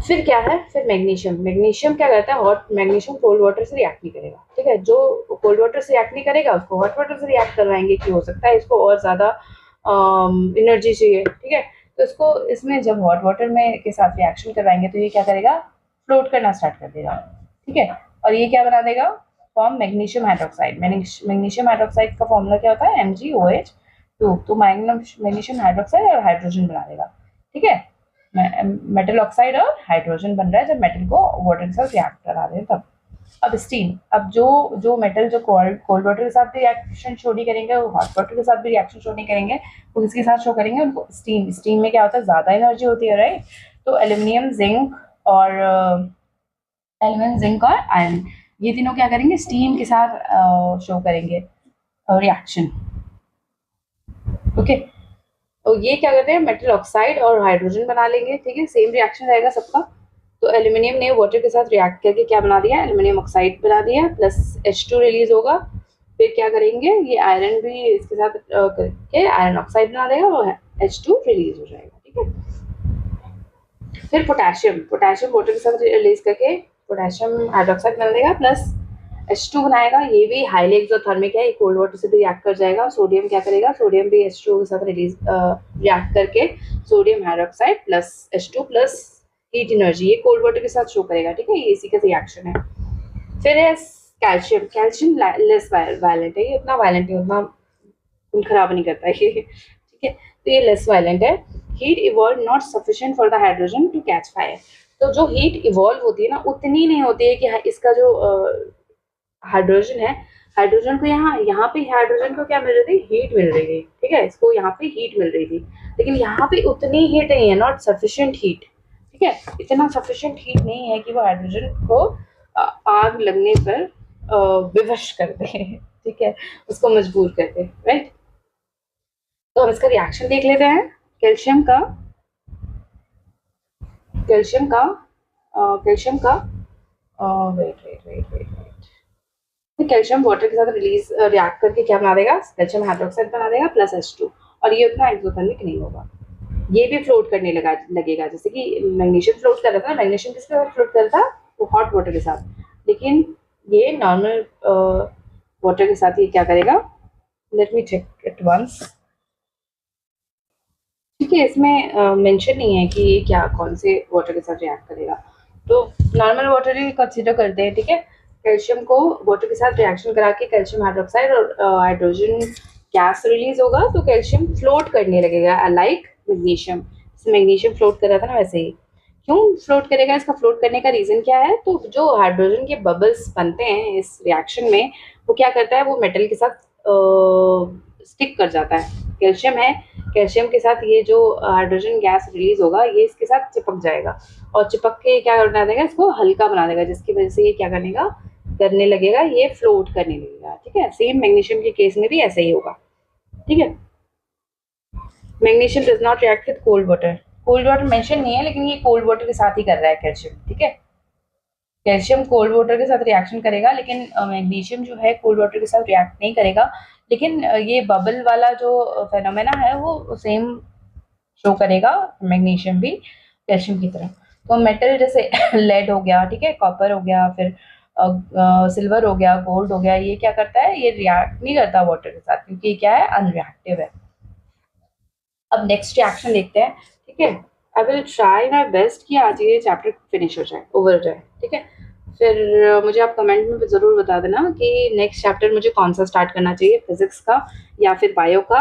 फिर क्या है, फिर मैग्नीशियम। मैग्नीशियम क्या करता है, हॉट मैग्नीशियम कोल्ड वाटर से रिएक्ट नहीं करेगा। ठीक है, जो कोल्ड वाटर से रिएक्ट नहीं करेगा उसको हॉट वाटर से रिएक्ट करवाएंगे कि हो सकता है इसको और ज्यादा एनर्जी चाहिए। ठीक है, तो इसको, इसमें जब हॉट वाटर में के साथ रिएक्शन करवाएंगे तो ये क्या करेगा, फ्लोट करना स्टार्ट कर देगा। ठीक है, और ये क्या बना देगा, form magnesium hydroxide. Magnesium hydroxide का फॉर्मूला क्या होता है, MgOH2। तो मैग्नीशियम हाइड्रोक्साइड और हाइड्रोजन बना देगा। ठीक है, मेटल ऑक्साइड और हाइड्रोजन बन रहा है जब मेटल को वाटर के साथ रिएक्ट करा रहे हैं तब। अब स्टीम, अब जो जो मेटल जो कोल्ड वाटर के साथ भी रिएक्शन शो नहीं करेंगे, वो हॉट वाटर के साथ भी रिएक्शन शो नहीं करेंगे, वो किसके साथ शो करेंगे, उनको स्टीम। स्टीम में क्या होता है, ज्यादा एनर्जी होती है, राइट। तो एल्यूमिनियम, जिंक और आयरन, ये तीनों क्या करेंगे, स्टीम के साथ शो करेंगे रिएक्शन। ओके, तो ये क्या करते हैं, मेटल ऑक्साइड और हाइड्रोजन बना लेंगे। ठीक है, सेम रिएक्शन रहेगा सबका। तो एल्यूमिनियम ने वाटर के साथ रिएक्ट करके क्या बना दिया, एल्यूमिनियम ऑक्साइड बना दिया, प्लस H2 रिलीज होगा। फिर क्या करेंगे, ये आयरन भी इसके साथ करके आयरन ऑक्साइड बना देगा और H2 रिलीज हो जाएगा। ठीक है, फिर पोटेशियम, पोटेशियम वाटर के साथ रिलीज करके पोटेशियम हाइड्रोक्साइड बना देगा, प्लस H2 बनाएगा। ये भी हाईली एक्सोथर्मिक है, ये कोल्ड वाटर से भी रिएक्ट कर जाएगा। सोडियम क्या करेगा, सोडियम भी H2 के साथ रिएक्ट करके sodium hydroxide plus H2 plus heat energy, ये कोल्ड वाटर के साथ शो करेगा। ठीक है, ये इसी का रिएक्शन है। फिर है कैल्शियम। कैल्शियम लेस वायलेंट है, ये उतना वायलेंट है, उतना खून खराब नहीं करता है ये। ठीक है, तो ये लेस वायलेंट है। Heat evolve not sufficient for the hydrogen to catch fire. तो जो हीट इवॉल्व होती है ना, उतनी नहीं होती है कि इसका जो हाइड्रोजन है, हाइड्रोजन को यहाँ यहाँ पे हाइड्रोजन को क्या मिल रही थी, हीट मिल रही थी। ठीक है, इसको यहाँ पे हीट मिल रही थी, लेकिन यहाँ पे उतनी हीट नहीं है, नॉट सफिशिएंट हीट। ठीक है, इतना सफिशिएंट हीट नहीं है कि वो हाइड्रोजन को आग लगने पर विवश कर दे। ठीक है, उसको मजबूर कर दे, राइट। तो हम इसका रिएक्शन देख लेते हैं। कैल्शियम का कैल्शियम का कैल्शियम का wait wait wait wait wait calcium water के साथ रिएक्ट करके क्या बना देगा, कैल्शियम हाइड्रोक्साइड बना देगा प्लस H2। और ये उतना एक्सोथर्मिक नहीं होगा, ये भी फ्लोट करने लगेगा। जैसे कि मैग्नीशियम फ्लोट कर रहा था, मैग्नीशियम किसके साथ फ्लोट कर रहा था, वो हॉट वाटर के साथ। लेकिन ये नॉर्मल वाटर के साथ ये क्या करेगा, let me check it once. ठीक है, इसमें मेंशन नहीं है कि ये क्या कौन से वाटर के साथ रिएक्ट करेगा, तो नॉर्मल वाटर ही कंसीडर करते हैं। ठीक है, कैल्शियम को वाटर के साथ रिएक्शन करा के कैल्शियम हाइड्रोक्साइड और हाइड्रोजन गैस रिलीज होगा, तो कैल्शियम फ्लोट करने लगेगा लाइक मैग्नीशियम। मैग्नीशियम फ्लोट कर रहा था ना, वैसे ही। क्यों फ्लोट करेगा, इसका फ्लोट करने का रीजन क्या है, तो जो हाइड्रोजन के बबल्स बनते हैं इस रिएक्शन में, वो क्या करता है, वो मेटल के साथ स्टिक कर जाता है। कैल्शियम है, कैल्शियम के साथ ये जो हाइड्रोजन गैस रिलीज होगा, ये इसके साथ चिपक जाएगा, और चिपक के क्या बना देगा, इसको हल्का बना देगा, जिसकी वजह से ये क्या करने लगेगा, ये फ्लोट करने लगेगा। ठीक है, सेम मैग्नीशियम के केस में भी ऐसा ही होगा। ठीक है, magnesium does not react with cold water. Cold water mention नहीं है, लेकिन ये कोल्ड वाटर के साथ ही कर रहा है कैल्शियम। ठीक है, कैल्शियम कोल्ड वाटर के साथ रिएक्शन करेगा, लेकिन मैग्नीशियम जो है कोल्ड वाटर के साथ रिएक्ट नहीं करेगा। लेकिन ये बबल वाला जो फेनोमेना है वो सेम शो करेगा, मैग्नीशियम भी कैल्शियम की तरह। तो मेटल जैसे लेड हो गया, ठीक है, कॉपर हो गया, फिर सिल्वर हो गया, गोल्ड हो गया, ये क्या करता है, ये रिएक्ट नहीं करता वाटर के साथ, क्योंकि क्या है, अनरिएक्टिव है। अब नेक्स्ट रिएक्शन देखते हैं। ठीक है, I will try my best कि आज ये चैप्टर फिनिश हो जाए, ओवर हो जाए। ठीक है, फिर मुझे आप कमेंट में ज़रूर बता देना कि नेक्स्ट चैप्टर मुझे कौन सा स्टार्ट करना चाहिए, फिजिक्स का या फिर बायो का,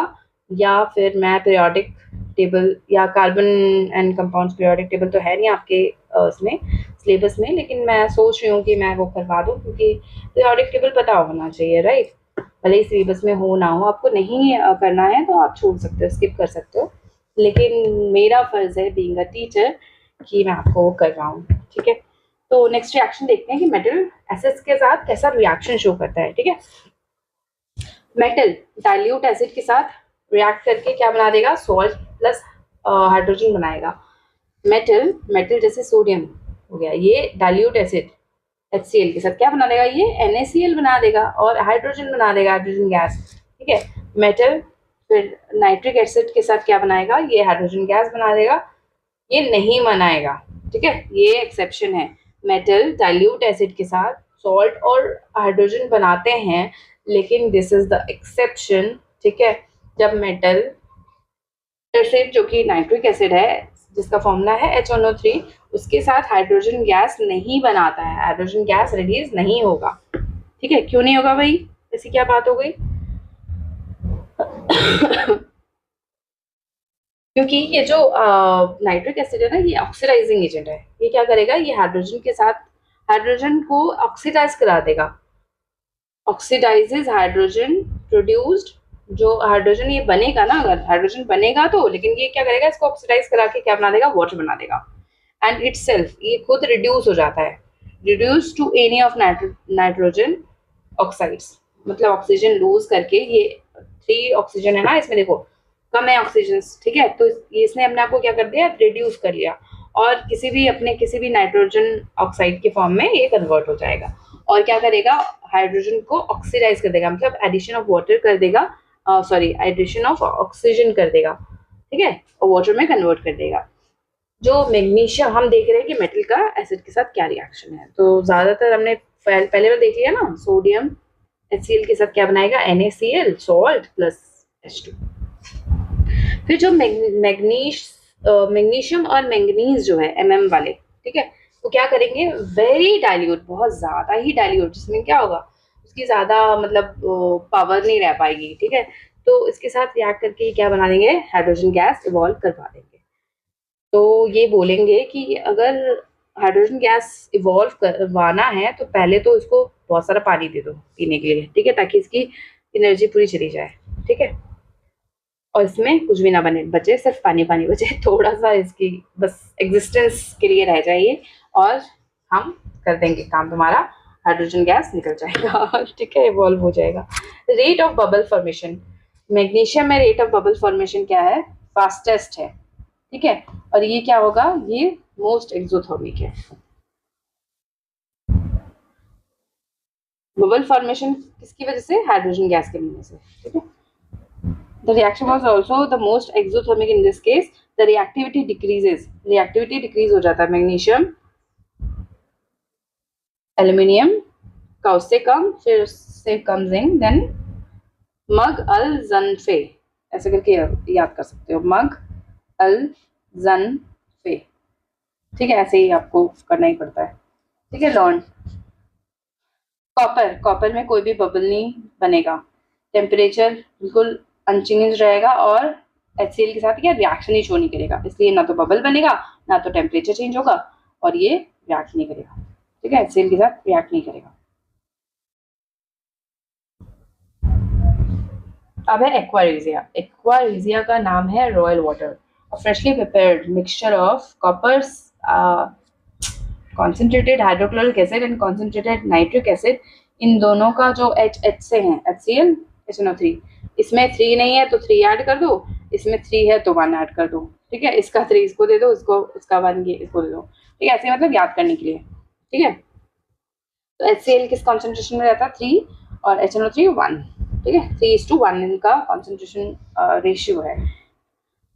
या फिर मैं पीरियोडिक टेबल या carbon and compounds periodic table तो है नहीं आपके उसमें सिलेबस में, लेकिन मैं सोच रही हूँ कि मैं वो करवा दूँ, क्योंकि पीरियोडिक टेबल पता होना चाहिए, राइट। भले ही सिलेबस में हो ना हो, आपको नहीं करना है तो आप छोड़ सकते हो, स्किप कर सकते हो, लेकिन मेरा फर्ज है बीइंग अ टीचर कि मैं आपको कर रहा हूँ, ठीक है। तो नेक्स्ट रिएक्शन देखते हैं कि मेटल एसिड्स के साथ कैसा रिएक्शन शो करता है, ठीक है। मेटल डाइल्यूट एसिड के साथ रिएक्ट करके क्या बना देगा, सॉल्ट प्लस हाइड्रोजन बनाएगा। मेटल मेटल जैसे सोडियम हो गया, ये डाइल्यूट एसिड HCl के साथ क्या बना देगा, ये NaCl बना देगा और हाइड्रोजन बना देगा, हाइड्रोजन गैस, ठीक है। मेटल फिर नाइट्रिक एसिड के साथ क्या बनाएगा, ये हाइड्रोजन गैस बना देगा, ये नहीं बनाएगा, ठीक है, ये एक्सेप्शन है। मेटल डाइल्यूट एसिड के साथ सॉल्ट और हाइड्रोजन बनाते हैं, लेकिन दिस इज द एक्सेप्शन, ठीक है। जब मेटल एसिड जो कि नाइट्रिक एसिड है जिसका फॉर्मूला है HNO3, उसके साथ हाइड्रोजन गैस नहीं बनाता है, हाइड्रोजन गैस रिलीज नहीं होगा, ठीक है। क्यों नहीं होगा भाई, ऐसी क्या बात हो गई? क्योंकि ये जो नाइट्रिक एसिड है ना, ये ऑक्सीडाइजिंग एजेंट है। ये क्या करेगा, ये हाइड्रोजन के साथ हाइड्रोजन को ऑक्सीडाइज करा देगा, ऑक्सीडाइजेज हाइड्रोजन प्रोड्यूस्ड, जो हाइड्रोजन ये बनेगा ना, अगर हाइड्रोजन बनेगा तो, लेकिन ये क्या करेगा, इसको ऑक्सीडाइज करा के क्या बना देगा, वाटर बना देगा। एंड इटसेल्फ ये खुद रिड्यूस हो जाता है, reduce to any of nitrogen oxides, मतलब ऑक्सीजन लूज करके, ये 3 ऑक्सीजन है ना इसमें, देखो कम है ऑक्सीजन, ठीक है, तो इसने अपने आप को क्या कर दिया, रिड्यूस कर लिया, और किसी भी नाइट्रोजन ऑक्साइड के फॉर्म में ये कन्वर्ट हो जाएगा, और क्या करेगा, हाइड्रोजन को ऑक्सीडाइज कर देगा, मतलब एडिशन ऑफ वाटर कर देगा, सॉरी एडिशन ऑफ ऑक्सीजन कर देगा, ठीक है, और वाटर में कन्वर्ट कर देगा। जो मैग्नीशियम, हम देख रहे हैं कि मेटल का एसिड के साथ क्या रिएक्शन है, तो ज्यादातर हमने पहले बार देख लिया ना, सोडियम HCl के साथ क्या बनाएगा, NaCl सॉल्ट प्लस H2। फिर जो मैग्नीशियम और मैंगनीज जो है MM वाले, ठीक है, वो क्या करेंगे, वेरी डाइल्यूट, बहुत ज्यादा ही डाइल्यूट, जिसमें क्या होगा, उसकी ज्यादा मतलब पावर नहीं रह पाएगी, ठीक है, तो इसके साथ रिएक्ट करके क्या बना देंगे, हाइड्रोजन गैस इवॉल्व करवा देंगे। तो ये बोलेंगे कि अगर हाइड्रोजन गैस इवॉल्व करवाना है तो पहले तो इसको बहुत सारा पानी दे दो पीने के लिए, ठीक है, ताकि इसकी एनर्जी पूरी चली जाए, ठीक है, और इसमें कुछ भी ना बने बचे, सिर्फ पानी पानी बचे, थोड़ा सा इसकी बस एग्जिस्टेंस के लिए रह जाइए, और हम कर देंगे काम, तुम्हारा हाइड्रोजन गैस निकल जाएगा, ठीक है, इवॉल्व हो जाएगा। Rate of bubble formation, magnesium में रेट ऑफ बबल फॉर्मेशन क्या है, फास्टेस्ट है, ठीक है, और ये क्या होगा, ये मोस्ट एक्सोथर्मिक है। बबल फॉर्मेशन किसकी वजह से, हाइड्रोजन गैस के मिलने से, ठीक है। The reaction was also the most exothermic in this case. The reactivity decreases. Reactivity decrease हो जाता है मैग्नीशियम, एल्यूमिनियम का उससे कम, फिर उससे कम जिंक, देन मग अल जन-फे, ऐसे करके याद कर सकते हो, मग अल जन-फे, ठीक है, ऐसे ही आपको करना ही पड़ता है, ठीक है। लॉन्ड कॉपर में कोई भी बबल नहीं बनेगा, टेम्परेचर बिल्कुल अनचेंज रहेगा, और HCl के साथ क्या रिएक्शन ही शो नहीं करेगा, इसलिए ना तो बबल बनेगा, ना तो टेम्परेचर चेंज होगा, और ये रिएक्ट नहीं करेगा, ठीक है, HCl के साथ रिएक्ट नहीं करेगा। अब है एक्वारेजिया। एक्वारेजिया का नाम है royal water, freshly prepared mixture of coppers, concentrated hydrochloric acid and concentrated nitric acid, इन दोनों का जो H से है, HCl HNO3, इसमें 3 नहीं है तो 3 ऐड कर दो, इसमें 3 है तो 1 ऐड कर दो, ठीक है, इसका 3 इसको दे दो, इसका 1 ये इसको दे दो, ठीक है, ऐसे मतलब याद करने के लिए, ठीक है। तो HCl किस कॉन्सेंट्रेशन में रहता है, 3, और HNO3 1, ठीक है, 3:1 इनका कॉन्सेंट्रेशन रेशियो है।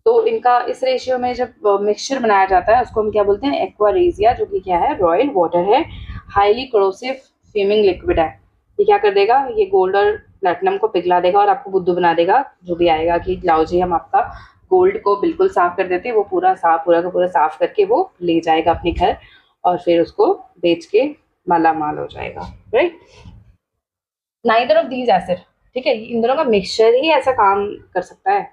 तो इनका इस रेशियो में जब मिक्सचर बनाया जाता है उसको हम क्या बोलते हैं, एक्वारेजिया, जो कि क्या है, रॉयल वाटर है, हाईली कोरोसिव फ्यूमिंग लिक्विड है। ये क्या कर देगा, ये गोल्ड और प्लेटिनम को पिघला देगा और आपको बुद्धू बना देगा, जो भी आएगा कि लाओ जी हम आपका गोल्ड को बिल्कुल साफ कर देते हैं, वो पूरा का पूरा साफ करके वो ले जाएगा अपने घर, और फिर उसको बेच के माला माल हो जाएगा, right. Neither of these acid, ठीक है, इन दोनों का मिक्सचर ही ऐसा काम कर सकता है,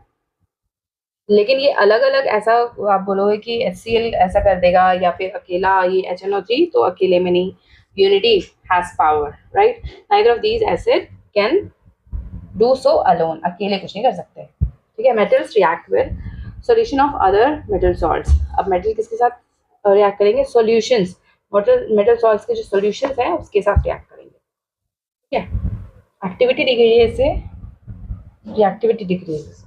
लेकिन ये अलग अलग ऐसा आप बोलोगे कि HCl ऐसा कर देगा, या फिर अकेला ये HNO3, तो अकेले में नहीं, unity has power, right? Neither of these acid can do so alone, अकेले कुछ नहीं कर सकते, ठीक है। Metals react with solution of other metal salts. अब मेटल किसके साथ रिएक्ट करेंगे? सॉल्यूशंस, मेटल सॉल्ट्स के जो सॉल्यूशंस हैं उसके साथ रिएक्ट करेंगे, ठीक है। एक्टिविटी दी गई है इससे, reactivity decrease.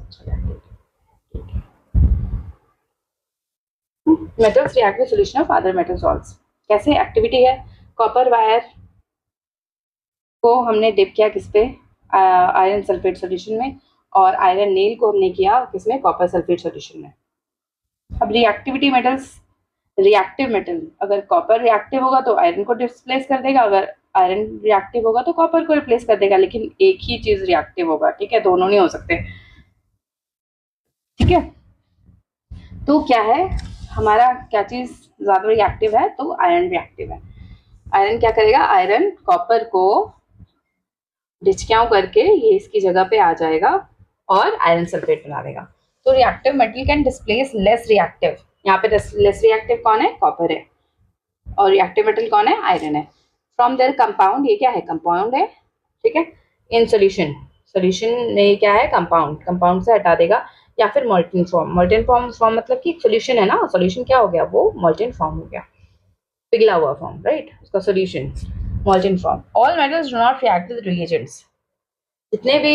Metals react with solution of other metal salts, कैसे एक्टिविटी है? कॉपर वायर को हमने डिप किया किस पे? आयरन सल्फेट सॉल्यूशन में, और आयरन नेल को हमने किया किसमें? कॉपर सल्फेट सॉल्यूशन में। अब रिएक्टिविटी मेटल्स, रिएक्टिव मेटल, अगर कॉपर रिएक्टिव होगा तो आयरन को डिस्प्लेस कर देगा, अगर आयरन रिएक्टिव होगा तो कॉपर को रिप्लेस कर देगा, लेकिन एक ही चीज रिएक्टिव होगा, ठीक है, दोनों नहीं हो सकते, ठीक है। तो क्या है हमारा, क्या चीज ज्यादा रिएक्टिव है? तो आयरन रिएक्टिव है। आयरन क्या करेगा? आयरन कॉपर को डिचक्याओं करके ये इसकी जगह पे आ जाएगा और आयरन सल्फेट बना देगा। तो reactive metal can displace less reactive, यहाँ पे लेस रिएक्टिव कौन है? कॉपर है, और रिएक्टिव मेटल कौन है? आयरन है। फ्रॉम देयर कंपाउंड, ये क्या है? कंपाउंड है, ठीक है। इन सोल्यूशन, सोल्यूशन में क्या है? कंपाउंड, कंपाउंड से हटा देगा, या फिर molten form. Molten form, form मतलब कि सोल्यूशन है ना, सोल्यूशन क्या हो गया? वो मोल्टेन फॉर्म हो गया, पिघला हुआ फॉर्म, राइट, उसका solution molten form. All metals do not react with reagents, जितने भी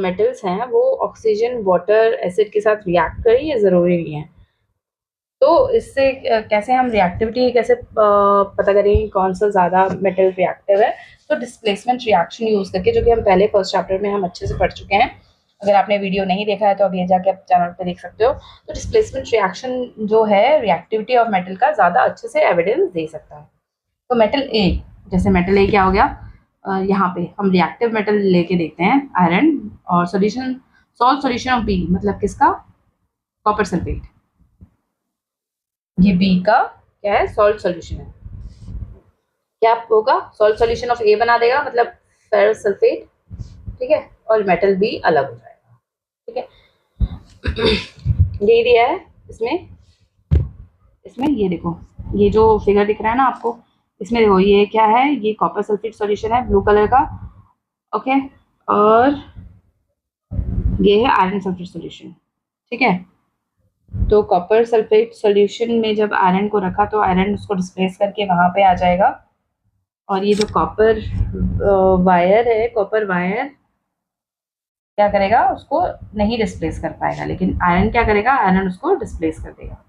मेटल्स हैं वो ऑक्सीजन, वाटर, एसिड के साथ रिएक्ट करें, ये जरूरी नहीं है। तो इससे कैसे हम रिएक्टिविटी कैसे पता करें कौन सा ज़्यादा मेटल रिएक्टिव है? तो डिस्प्लेसमेंट रिएक्शन यूज़ करके, जो कि हम पहले फर्स्ट चैप्टर में हम अच्छे से पढ़ चुके हैं। अगर आपने वीडियो नहीं देखा है तो अभी जाके आप चैनल पे देख सकते हो। तो डिस्प्लेसमेंट रिएक्शन जो है रिएक्टिविटी ऑफ मेटल का ज़्यादा अच्छे से एविडेंस दे सकता है। तो मेटल ए, जैसे मेटल ए क्या हो गया? यहाँ पे हम रिएक्टिव मेटल लेके देखते हैं आयरन, और solution, salt solution of B, मतलब किसका? Copper sulphate. ये बी का क्या है? सॉल्ट सोल्यूशन है। क्या होगा? सॉल्ट सोल्यूशन ऑफ ए बना देगा, मतलब फेरस सल्फेट, ठीक है, और मेटल बी अलग हो जाएगा, ठीक है। ये दिया है इसमें, इसमें ये देखो, ये जो फिगर दिख रहा है ना आपको, इसमें देखो ये क्या है? ये कॉपर सल्फेट सॉल्यूशन है ब्लू कलर का, ओके, और ये है आयरन सल्फेट सॉल्यूशन, ठीक है। तो कॉपर सल्फेट सॉल्यूशन में जब आयरन को रखा तो आयरन उसको डिस्प्लेस करके वहां पे आ जाएगा, और ये जो कॉपर वायर है, कॉपर वायर क्या करेगा? उसको नहीं डिस्प्लेस कर पाएगा, लेकिन आयरन क्या करेगा? आयरन उसको डिस्प्लेस कर देगा।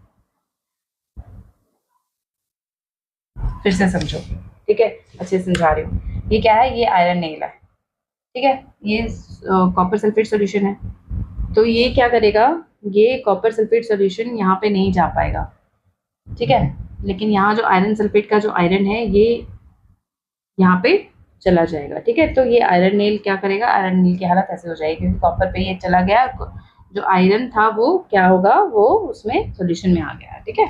फिर से समझो, ठीक है, अच्छे से समझा रही हूँ। ये क्या है? ये आयरन नेल है, ठीक है, ये कॉपर सल्फेट सॉल्यूशन है। तो ये क्या करेगा? ये कॉपर सल्फेट सॉल्यूशन यहाँ पे नहीं जा पाएगा, ठीक है, लेकिन यहाँ जो आयरन सल्फेट का जो आयरन है ये यहाँ पे चला जाएगा, ठीक है। तो ये आयरन नेल क्या करेगा? आयरन नेल की हालत ऐसे हो जाएगी, क्योंकि कॉपर पे ये चला गया, जो आयरन था वो क्या होगा? वो उसमें सॉल्यूशन में आ गया, ठीक है।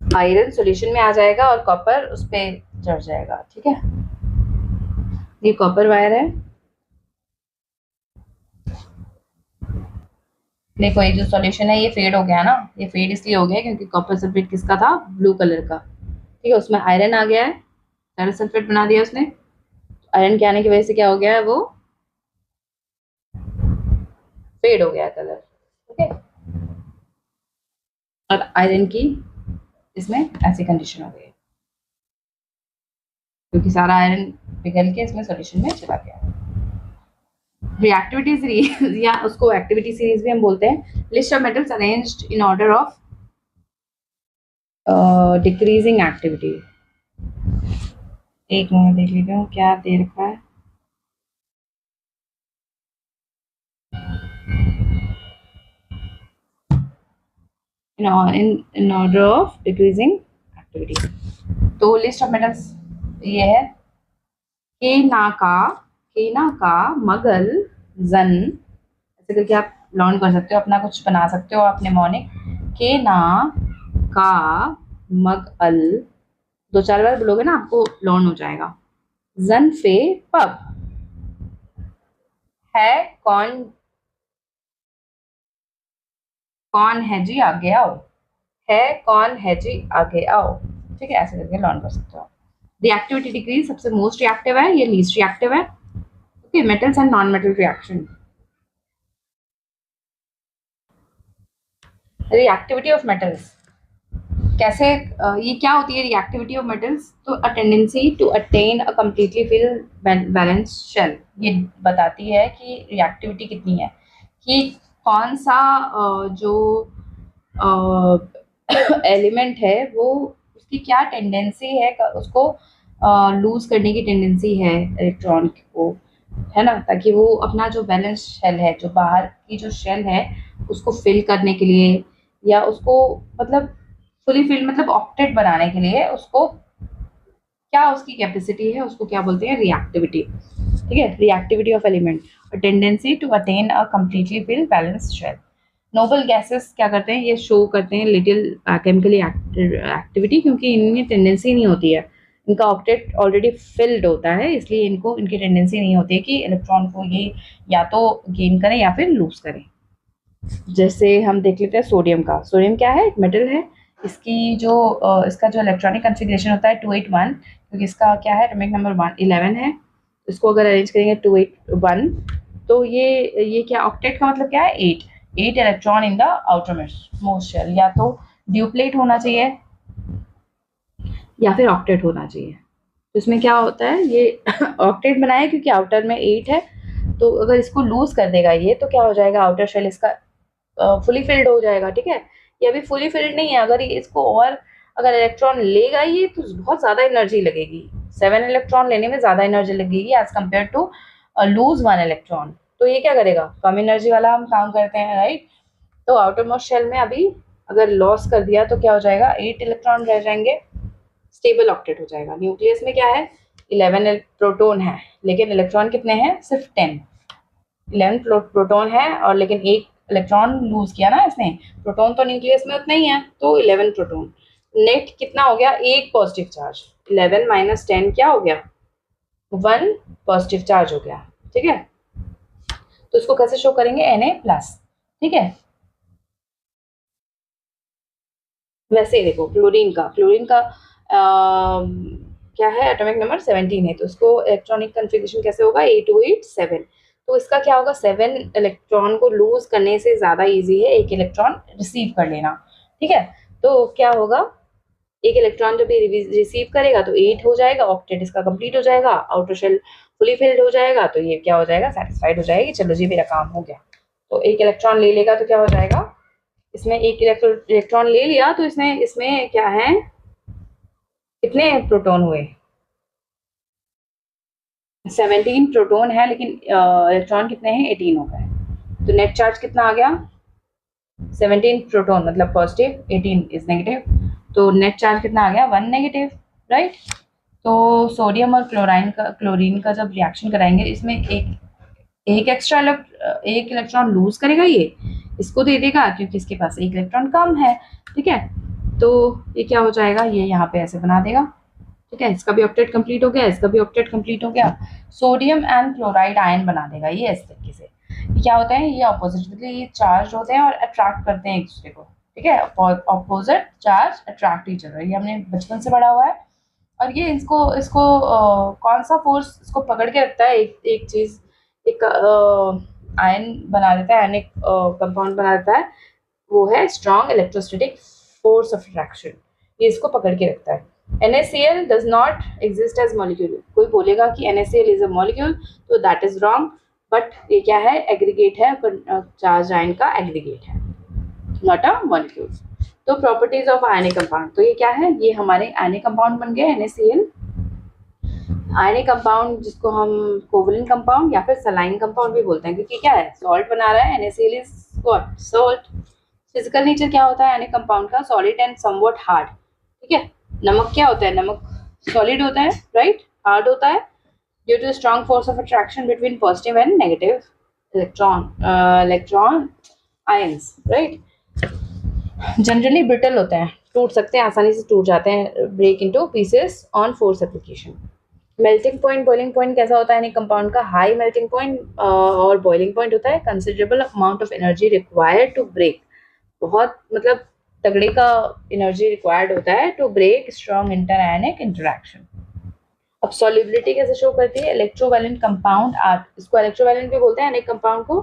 आयरन सॉल्यूशन में आ जाएगा और कॉपर उस पर चढ़ जाएगा, ठीक है। ये कॉपर वायर है, देखो ये जो सॉल्यूशन है ये फेड हो गया ना, ये फेड इसलिए हो गया क्योंकि कॉपर सल्फेट किसका था? ब्लू कलर का, ठीक है, उसमें आयरन आ गया है, फेरस सल्फेट बना दिया उसने, आयरन के आने की वजह से क्या हो गया है? वो फेड हो गया कलर, ठीक है। और आयरन की इसमें ऐसी कंडीशन हो गई क्योंकि सारा आयरन पिघल के इसमें सॉल्यूशन में चला गया। रिएक्टिविटी सीरीज या उसको एक्टिविटी सीरीज भी हम बोलते हैं। List of metals arranged in order of decreasing activity. एक मिनट देख लेती हूँ क्या दे रखा है। in order of decreasing activity। तो लिस्ट ऑफ मेटल्स ये है, केना का, मगल, जन, ऐसे करके आप लर्न कर सकते हो, अपना कुछ बना सकते हो आप निमोनिक। केना का, मगल, दो चार बार बोलोगे ना आपको लर्न हो जाएगा। जन फे पब, है कौन, कौन है जी आगे आओ, है कौन है जी आगे आओ, ठीक है, ऐसे करके लर्न कर सकते हो। रिएक्टिविटी डिग्री सबसे मोस्ट रिएक्टिव है, ये लीस्ट रिएक्टिव है। Okay, metals and non metal reaction. Reactivity of metals कैसे, ये क्या होती है रिएक्टिविटी ऑफ मेटल्स? तो a tendency to attain a completely fill valence shell, ये बताती है कि रिएक्टिविटी कितनी है, कि कौन सा जो एलिमेंट है वो उसकी क्या टेंडेंसी है, उसको लूज करने की टेंडेंसी है इलेक्ट्रॉन को, है ना, ताकि वो अपना जो बैलेंस शेल है, जो बाहर की जो शेल है उसको फिल करने के लिए, या उसको मतलब फुली फिल मतलब ऑक्टेट बनाने के लिए, उसको क्या उसकी कैपेसिटी है, उसको क्या बोलते हैं, रिएक्टिविटी। ठीक है, reactivity of element, tendency to attain a completely fill valence shell. Noble gases क्या करते हैं, ये शो करते हैं लिटिल केमिकली एक्टिविटी, क्योंकि इनमें टेंडेंसी नहीं होती है, इनका ऑक्टेट ऑलरेडी फिल्ड होता है, इसलिए इनको इनकी टेंडेंसी नहीं होती है कि इलेक्ट्रॉन को ये या तो गेन करें या फिर लूज करें। जैसे हम देख लेते हैं सोडियम का। सोडियम क्या है, एक मेटल है, इसकी जो इसका जो इलेक्ट्रॉनिक कॉन्फ़िगरेशन होता है 281, क्योंकि इसका क्या है एटॉमिक नंबर 11 है, इसको अगर अरेंज करेंगे 281, तो ये क्या, ऑक्टेट का मतलब क्या है, 8 electron in the outermost shell, या तो ड्यूप्लेट होना चाहिए या फिर ऑक्टेट होना चाहिए। तो इसमें क्या होता है, ये ऑक्टेट बनाया क्योंकि आउटर में 8 है, तो अगर इसको लूज कर देगा ये, तो क्या हो जाएगा, आउटर शेल इसका फुली फिल्ड हो जाएगा। ठीक है, ये अभी फुली फिल्ड नहीं है, अगर इसको और अगर इलेक्ट्रॉन लेगा ये तो बहुत ज़्यादा एनर्जी लगेगी, 7 इलेक्ट्रॉन लेने में ज़्यादा एनर्जी लगेगी as compare to lose 1 electron. तो ये क्या करेगा, कम एनर्जी वाला हम काम करते हैं, राइट। तो आउटर मोस्ट शेल में अभी अगर लॉस कर दिया तो क्या हो जाएगा, 8 इलेक्ट्रॉन रह जाएंगे, स्टेबल ऑक्टेट हो जाएगा। न्यूक्लियस में क्या है, 11 प्रोटॉन है, लेकिन इलेक्ट्रॉन कितने हैं, सिर्फ 10। 11 प्रोटॉन है और लेकिन एक इलेक्ट्रॉन लूज किया ना इसने, प्रोटॉन तो न्यूक्लियस में उतना ही है, तो 11 प्रोटॉन। नेट कितना हो गया, एक पॉजिटिव चार्ज, 11 माइनस 10 क्या हो गया, 1 पॉजिटिव चार्ज हो गया। ठीक है, तो इसको कैसे शो करेंगे, Na+। ठीक है, वैसे ही देखो क्लोरीन का क्या है, एटॉमिक नंबर 17 है, तो उसको इलेक्ट्रॉनिक कन्फिगरेशन कैसे होगा, 828 तो इसका क्या होगा, 7 इलेक्ट्रॉन को लूज करने से ज्यादा इजी है एक इलेक्ट्रॉन रिसीव कर लेना। ठीक है, तो क्या होगा, एक इलेक्ट्रॉन जब ये रिसीव करेगा तो 8 हो जाएगा, ऑक्टेट इसका कंप्लीट हो जाएगा, आउटर शेल फुली फिल्ड हो जाएगा, तो ये क्या हो जाएगा, सेटिस्फाइड हो जाएगी, चलो जी मेरा काम हो गया। तो एक इलेक्ट्रॉन ले लेगा तो क्या हो जाएगा, इसमें एक इलेक्ट्रॉन ले लिया तो इसमें क्या है, कितने प्रोटॉन हुए, 17 प्रोटॉन है, लेकिन इलेक्ट्रॉन कितने हैं, 18 हो गए। तो नेट चार्ज कितना आ गया, 17 प्रोटॉन मतलब पॉजिटिव, 18 इज नेगेटिव, तो नेट चार्ज कितना आ गया, 1 नेगेटिव, राइट। तो सोडियम और क्लोरीन का जब रिएक्शन कराएंगे, इसमें एक एक्स्ट्रा एक इलेक्ट्रॉन लूज करेगा, ये इसको दे देगा क्योंकि इसके पास एक इलेक्ट्रॉन कम है। ठीक है, तो ये क्या हो जाएगा, ये यहाँ पे ऐसे बना देगा। ठीक है, इसका भी ऑक्टेट कंप्लीट हो गया, इसका भी ऑक्टेट कंप्लीट हो गया, सोडियम एंड क्लोराइड आयन बना देगा ये इस तरीके से। ये क्या होता है, ये ऑपोजिटली चार्ज होते हैं और अट्रैक्ट करते हैं एक दूसरे को। ठीक है, opposite charge attract each other, ये हमने बचपन से पढ़ा हुआ है। और ये इसको इसको कौन सा फोर्स इसको पकड़ के रखता है, एक चीज, एक आयन बना देता है, आयनिक कंपाउंड बना देता है, वो है strong electrostatic force of attraction, ये इसको पकड़ के रखता है। NaCl does not exist as molecule। कोई बोलेगा कि NaCl is a molecule तो that is wrong, बट ये क्या है, एग्रीगेट है, चार्ज आयन का एग्रीगेट है, नॉट अ मॉलिक्यूल। तो प्रॉपर्टीज ऑफ आयनिक कंपाउंड, तो ये क्या है, ये हमारे आयनिक कंपाउंड बन गए NaCl। आयनिक कंपाउंड जिसको हम कोवलेंट कंपाउंड या फिर सलाइन कंपाउंड भी बोलते हैं, क्योंकि क्या है, सॉल्ट बना रहा है, NaCl is what, salt. Physical nature क्या होता है आयनिक कंपाउंड का, सॉलिड एंड समवॉट हार्ड। ठीक है, नमक क्या होता है, नमक सॉलिड होता है, राइट, हार्ड होता है, due to strong force of attraction between positive and negative electron ions, right. Generally brittle होते हैं, टूट सकते हैं, आसानी से टूट जाते हैं, break into pieces on force application. Melting point, boiling point कैसा होता है, कंपाउंड का हाई मेल्टिंग पॉइंट और बॉइलिंग पॉइंट होता है, considerable amount of energy required to break, बहुत मतलब तगड़े का एनर्जी रिक्वायर्ड होता है to break strong inter ionic interaction. अब सॉल्युबिलिटी कैसे शो करती है, इलेक्ट्रोवैलेंट कंपाउंड आर, इसको इलेक्ट्रोवैलेंट भी बोलते हैं अनेक कंपाउंड को,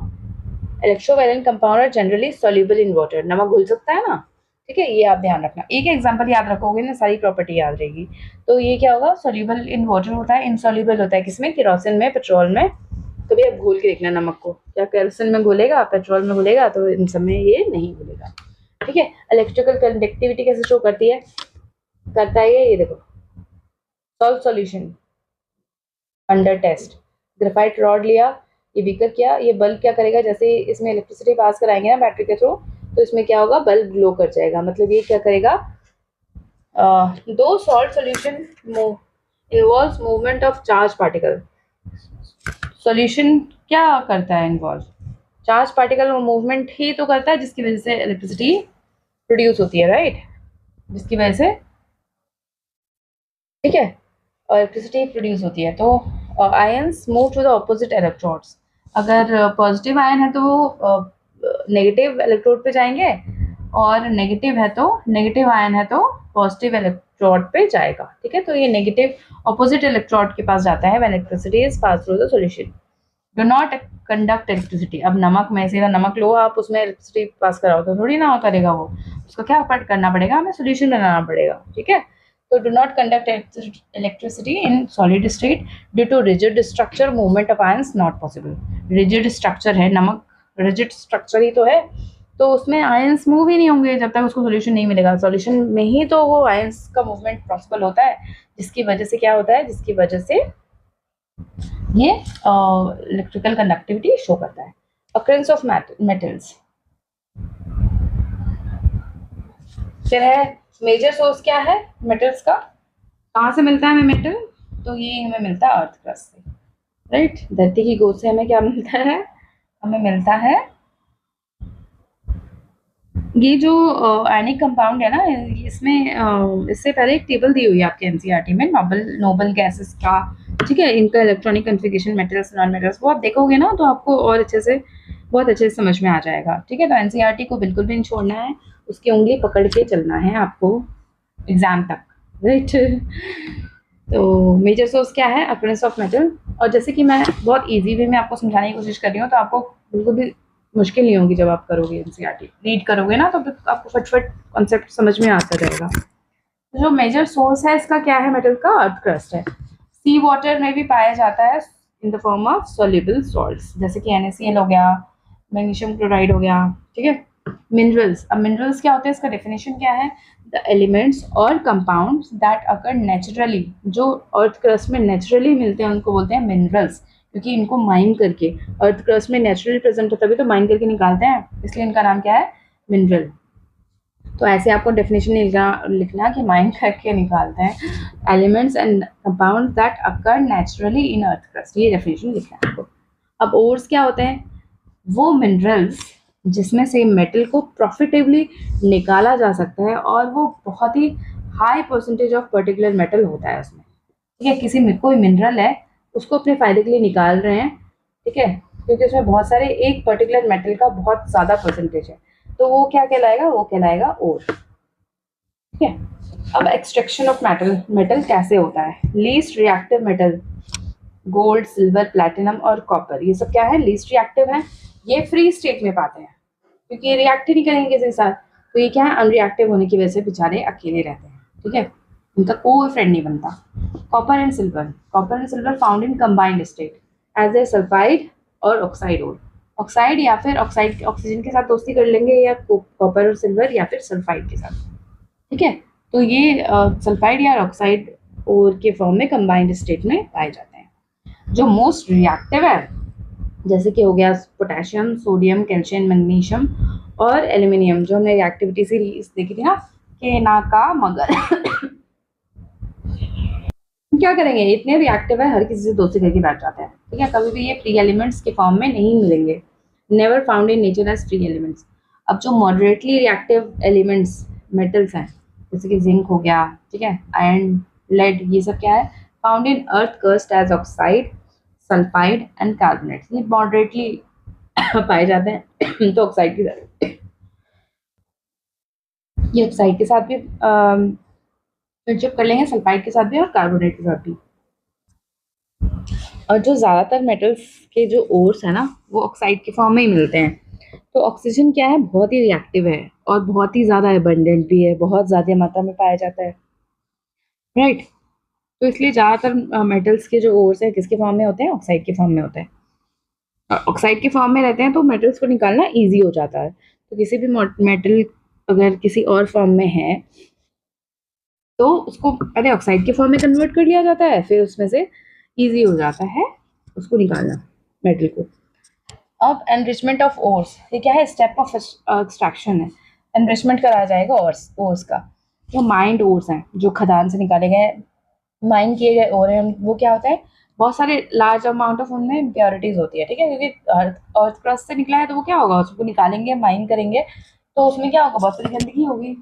electrovalent compound are generally soluble in water, नमक घुल सकता है ना, ठीक है, ये आप ध्यान रखना, एक एग्जांपल याद रखोगे ना सारी प्रॉपर्टी याद रहेगी। तो ये क्या होगा, सॉल्युबल इन वाटर होता है, इनसॉल्युबल होता है किसमें, केरोसिन में, पेट्रोल में। कभी आप घोल के देखना नमक को, क्या केरोसिन में घुलेगा, पेट्रोल में घुलेगा, तो इन सब में ये नहीं घुलेगा, ठीक है। इलेक्ट्रिकल कंडक्टिविटी कैसे शो करती है, करता है ये देखो, solve solution under test, graphite rod लिया, ये बीकर किया, ये बल्ब क्या करेगा, जैसे इसमें इलेक्ट्रिसिटी पास कराएंगे ना बैटरी के थ्रू, तो इसमें क्या होगा, बल्ब ग्लो कर जाएगा, मतलब ये क्या करेगा, दो salt solution involves movement of charge particle, solution क्या करता है इन्वॉल्व, चार्ज पार्टिकल मूवमेंट ही तो करता है जिसकी वजह से इलेक्ट्रिसिटी प्रोड्यूस होती है, राइट, जिसकी वजह से, ठीक है, और इलेक्ट्रिसिटी प्रोड्यूस होती है। तो ions move to the opposite electrodes, अगर पॉजिटिव आयन है तो वो नेगेटिव इलेक्ट्रोड पे जाएंगे, और नेगेटिव है तो, नेगेटिव आयन है तो पॉजिटिव इलेक्ट्रोड पे जाएगा, ठीक है। तो ये नेगेटिव ऑपोजिट इलेक्ट्रोड के पास जाता है when electricity is pass through the solution, do not conduct electricity. अब नमक में सीधा नमक लो, आप उसमें इलेक्ट्रिसिटी पास कराओ तो थोड़ी ना करेगा वो, उसको क्या करना पड़ेगा, हमें सोल्यूशन बनाना पड़ेगा, ठीक है। तो do not conduct electricity in solid state due to rigid structure, movement of ions not possible, rigid structure है नमक, रिजिड स्ट्रक्चर ही तो है, तो उसमें आयंस मूव ही नहीं होंगे जब तक उसको सोल्यूशन नहीं मिलेगा, सोल्यूशन में ही तो वो आयंस का मूवमेंट पॉसिबल होता है, जिसकी वजह से क्या होता है, जिसकी वजह से ये इलेक्ट्रिकल कंडक्टिविटी शो करता है। अकरेंस ऑफ मेटल्स, फिर है मेजर सोर्स क्या है मेटल्स का, कहाँ से मिलता है हमें मेटल, तो ये हमें मिलता है अर्थ क्रस्ट से, राइट, धरती की गोद से हमें क्या मिलता है, हमें मिलता है ये जो आयनिक कंपाउंड है ना, इसमें इससे पहले एक टेबल दी हुई है आपके एनसीईआरटी में, नोबल गैसेस का, ठीक है, इनका electronic configuration, metals non metals, वो आप देखोगे ना तो आपको और अच्छे से, बहुत अच्छे से समझ में आ जाएगा, ठीक है। तो एनसीईआरटी को बिल्कुल भी नहीं छोड़ना है, उसकी उंगली पकड़ के चलना है आपको एग्जाम तक, राइट। तो मेजर सोर्स क्या है, अकरेंस ऑफ मेटल, और जैसे कि मैं बहुत इजी वे में आपको समझाने की कोशिश कर रही हूँ, तो आपको बिल्कुल भी मुश्किल नहीं होगी जब आप करोगे एनसीईआरटी रीड करोगे ना, तो आपको फटफट कॉन्सेप्ट समझ में आता जाएगा। तो जो मेजर सोर्स है इसका क्या है, मेटल का अर्थ क्रस्ट है, सी वाटर में भी पाया जाता है in the form of soluble salts, जैसे कि NaCl हो गया, मैग्नीशियम क्लोराइड हो गया, ठीक है। मिनरल्स, अब मिनरल्स क्या होते हैं, इसका डेफिनेशन क्या है, द एलिमेंट्स और कंपाउंड्स दैट अकर नेचुरली, जो अर्थ क्रस्ट में नेचुरली मिलते हैं उनको बोलते हैं मिनरल्स, क्योंकि इनको माइन करके, अर्थ क्रस्ट में नेचुरली प्रेजेंट है तभी तो माइन करके निकालते हैं, इसलिए इनका नाम क्या है, मिनरल। तो ऐसे आपको डेफिनेशन लिखना कि माइन करके निकालते हैं, elements and compounds that occur naturally in earth crust, ये डेफिनेशन लिखना है आपको। अब ओर्स क्या होते हैं, वो मिनरल्स जिसमें से मेटल को प्रॉफिटेबली निकाला जा सकता है, और वो बहुत ही high percentage of particular metal होता है उसमें, ठीक है। किसी में कोई मिनरल है उसको अपने फायदे के लिए निकाल रहे हैं, ठीक है, क्योंकि उसमें बहुत सारे एक पर्टिकुलर मेटल का बहुत ज़्यादा परसेंटेज है, तो वो क्या कहलाएगा, वो कहलाएगा ओर, ठीक है। अब एक्सट्रैक्शन ऑफ मेटल कैसे होता है, least reactive metal, gold, silver, platinum और कॉपर, ये सब क्या है, लीस्ट रिएक्टिव है, ये फ्री स्टेट में पाते हैं क्योंकि ये रिएक्ट ही नहीं करेंगे किसी के साथ, तो ये क्या है, अनरिएक्टिव होने की वजह से बेचारे अकेले रहते हैं, ठीक है, इनका कोई फ्रेंड नहीं बनता। Copper and silver, copper and silver found in combined state as a sulphide और ऑक्साइड ओर, ऑक्साइड या फिर ऑक्साइड ऑक्सीजन के साथ दोस्ती कर लेंगे, या कॉपर और सिल्वर या फिर सल्फाइड के साथ, ठीक है। तो ये सल्फाइड या ऑक्साइड ओर के फॉर्म में कंबाइंड स्टेट में पाए जाते हैं। जो मोस्ट रिएक्टिव है जैसे कि हो गया पोटेशियम, सोडियम, कैल्शियम, मैग्नीशियम और एल्यूमिनियम, जो हमने रिएक्टिविटी सीरीज देखी थी ना, के ना का मगर क्या करेंगे, इतने रिएक्टिव है हर किसी से दोस्ती करके बैठ जाते हैं, ठीक है, कभी भी ये फ्री एलिमेंट्स के फॉर्म में नहीं मिलेंगे, never found in nature as free elements. अब जो मॉडरेटली रिएक्टिव एलिमेंट्स मेटल्स हैं जैसे कि जिंक हो गया, ठीक है, आयरन, लेड, ये सब क्या है, found in earth crust as oxide, sulphide and carbonate, ये मॉडरेटली पाए जाते हैं तो ऑक्साइड के साथ, ये ऑक्साइड के साथ भी फ्रेंडशिप कर लेंगे, सल्फाइड के साथ भी और कार्बोनेट के साथ भी, और जो ज़्यादातर मेटल्स के जो ओर्स है ना वो ऑक्साइड के फॉर्म में ही मिलते हैं। तो ऑक्सीजन क्या है, बहुत ही रिएक्टिव है और बहुत ही ज़्यादा एबंडेंट भी है, बहुत ज़्यादा मात्रा में पाया जाता है, राइट। तो इसलिए ज़्यादातर मेटल्स के जो ओर्स हैं किसके फॉर्म में होते हैं, ऑक्साइड के फॉर्म में होते हैं। ऑक्साइड के फॉर्म में रहते हैं तो मेटल्स को निकालना ईजी हो जाता है। तो किसी भी मेटल अगर किसी और फॉर्म में है तो उसको पहले ऑक्साइड के फॉर्म में कन्वर्ट कर लिया जाता है, फिर उसमें से ईजी हो जाता है उसको निकालना, मेटल को। अब एनरिचमेंट ऑफ ओर्स, ये क्या है, स्टेप ऑफ एक्सट्रैक्शन है। एनरिचमेंट कराया जाएगा ओर्स का। जो माइंड ओर्स हैं जो खदान से निकाले गए, माइन किए गए ओर हैं, वो क्या होता है, बहुत सारे लार्ज अमाउंट ऑफ उनमें इम्प्योरिटीज होती है, ठीक है, क्योंकि अर्थ क्रस्ट से निकला है तो वो क्या होगा, उसको निकालेंगे, माइन करेंगे तो उसमें क्या होगा, बहुत सारी गंदगी होगी,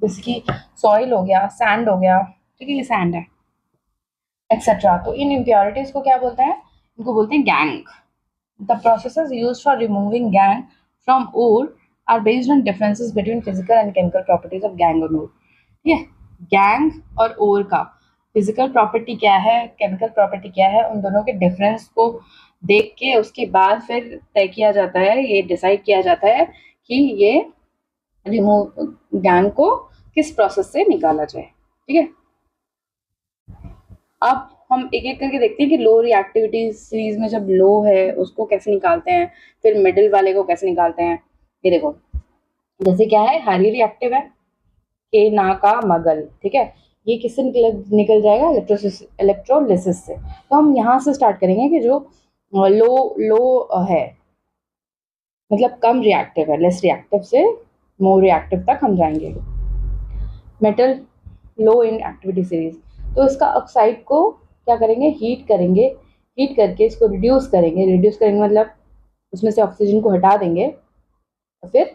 जैसे कि सॉइल हो गया, सैंड हो गया, ठीक है, ये सैंड है एक्सेट्रा। तो इन इम्प्योरिटीज को क्या बोलते हैं, इनको बोलते हैं gang. The processes used for removing gangue from ore are based on differences between physical and chemical properties of gangue and ore. ठीक है, गैंग और ओर का फिजिकल प्रॉपर्टी क्या है, केमिकल प्रॉपर्टी क्या है, उन दोनों के डिफरेंस को देख के उसके बाद फिर तय किया जाता है, ये डिसाइड किया जाता है कि ये रिमूव गैंग को किस प्रोसेस से निकाला जाए, ठीक है। अब हम एक एक करके देखते हैं कि लो रिएक्टिविटी सीरीज में जब लो है उसको कैसे निकालते हैं, फिर मिडिल वाले को कैसे निकालते हैं। ये देखो, जैसे क्या है, हाईली रिएक्टिव है, के ना का मगल, ठीक है, ये किससे निकल जाएगा, इलेक्ट्रोलिसिस से। तो हम यहाँ से स्टार्ट करेंगे कि जो लो लो है, मतलब कम रिएक्टिव है, लेस रिएक्टिव से मोर रिएक्टिव तक हम जाएंगे। Metal low in activity series, तो इसका ऑक्साइड को क्या करेंगे, हीट करेंगे, हीट करके इसको रिड्यूस करेंगे मतलब उसमें से ऑक्सीजन को हटा देंगे और फिर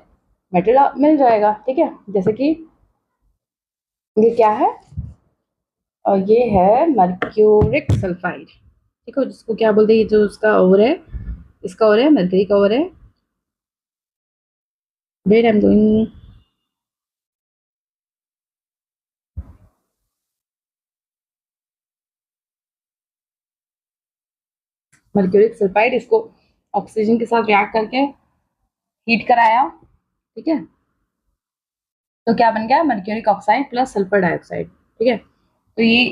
मेटल मिल जाएगा, ठीक है। जैसे कि ये क्या है, और ये है मर्क्यूरिक सल्फाइड, ठीक है, जिसको क्या बोलते हैं, ये जो उसका ओर है, इसका ओर है, मरकरी का ओर है। Wait I am doing, mercuric sulphide, इसको ऑक्सीजन के साथ रिएक्ट करके हीट कराया, ठीक है, तो क्या बन गया, mercuric oxide plus sulphur dioxide, ठीक है। तो ये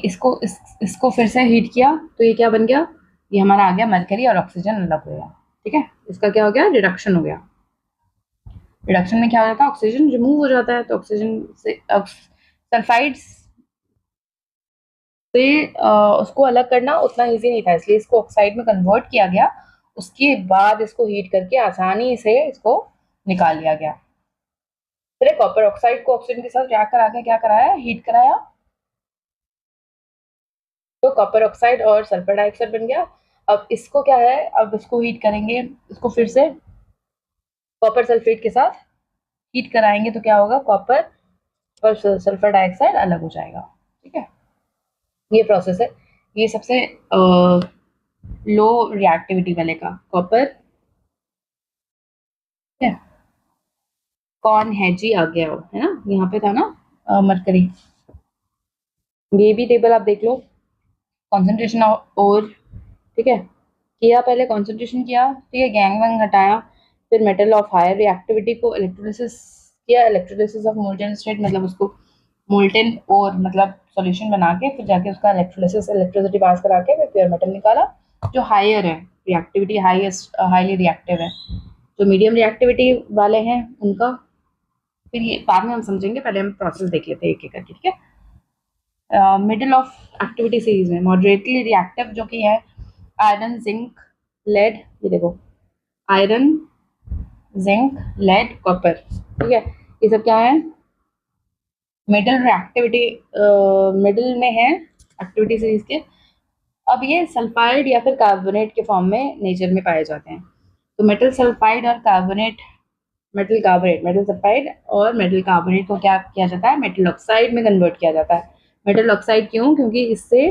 इसको फिर से हीट किया तो ये क्या बन गया, ये हमारा आ गया मरकरी और ऑक्सीजन अलग हो गया, ठीक है। इसका क्या हो गया, रिडक्शन हो गया। रिडक्शन में क्या हो जाता है, ऑक्सीजन रिमूव हो जाता है, तो ऑक्सीजन से सल्फाइड से उसको अलग करना उतना ईजी नहीं था, इसलिए इसको ऑक्साइड में कन्वर्ट किया गया, उसके बाद इसको हीट करके आसानी से इसको निकाल लिया गया। फिर कॉपर ऑक्साइड को ऑक्सीजन के साथ रिएक्ट करा के क्या कराया, हीट कराया, तो कॉपर ऑक्साइड और सल्फर डाइऑक्साइड बन गया। अब इसको क्या है, अब इसको हीट करेंगे, इसको फिर से कॉपर सल्फेट के साथ हीट कराएंगे तो क्या होगा, कॉपर और सल्फर डाइऑक्साइड अलग हो जाएगा, ठीक है। ये प्रोसेस है, ये सबसे लो रिएक्टिविटी वाले का कॉपर, ठीक है। कौन है जी, आ गया हो, है ना, यहाँ पे था ना मरकरी। ये भी टेबल आप देख लो, कॉन्सेंट्रेशन और, ठीक है, किया पहले कॉन्सेंट्रेशन किया, ठीक है, गैंग वैंग हटाया, फिर मेटल ऑफ हायर रिएक्टिविटी को इलेक्ट्रोलिसिस किया, इलेक्ट्रोलिसिस ऑफ मोल्टेन स्टेट, मतलब उसको मोल्टेन और मतलब सॉल्यूशन बना के फिर जाके उसका इलेक्ट्रोलिसिस, इलेक्ट्रिसिटी पास करा के फिर प्योर मेटल निकाला, जो हायर है रिएक्टिविटी, हाईएस्ट हाईली रिएक्टिव है। जो मीडियम रिएक्टिविटी वाले हैं उनका फिर ये बाद में हम समझेंगे, पहले हम प्रोसेस देख लेते हैं एक एक करके, ठीक है। मिडिल ऑफ एक्टिविटी सीरीज में मॉडरेटली रिएक्टिव जो कि है आयरन, जिंक, लेड, ये देखो आयरन, जिंक, लेड, कॉपर, ठीक है, ये सब क्या है, मिडिल रिएक्टिविटी, मिडिल में है एक्टिविटी सीरीज के। अब ये सल्फाइड या फिर कार्बोनेट के फॉर्म में नेचर में पाए जाते हैं। तो मेटल सल्फाइड और carbonate, metal carbonate, metal sulphide और मेटल कार्बोनेट को क्या किया जाता है, मेटल ऑक्साइड में कन्वर्ट किया जाता है। मेटल ऑक्साइड क्यों, क्योंकि इससे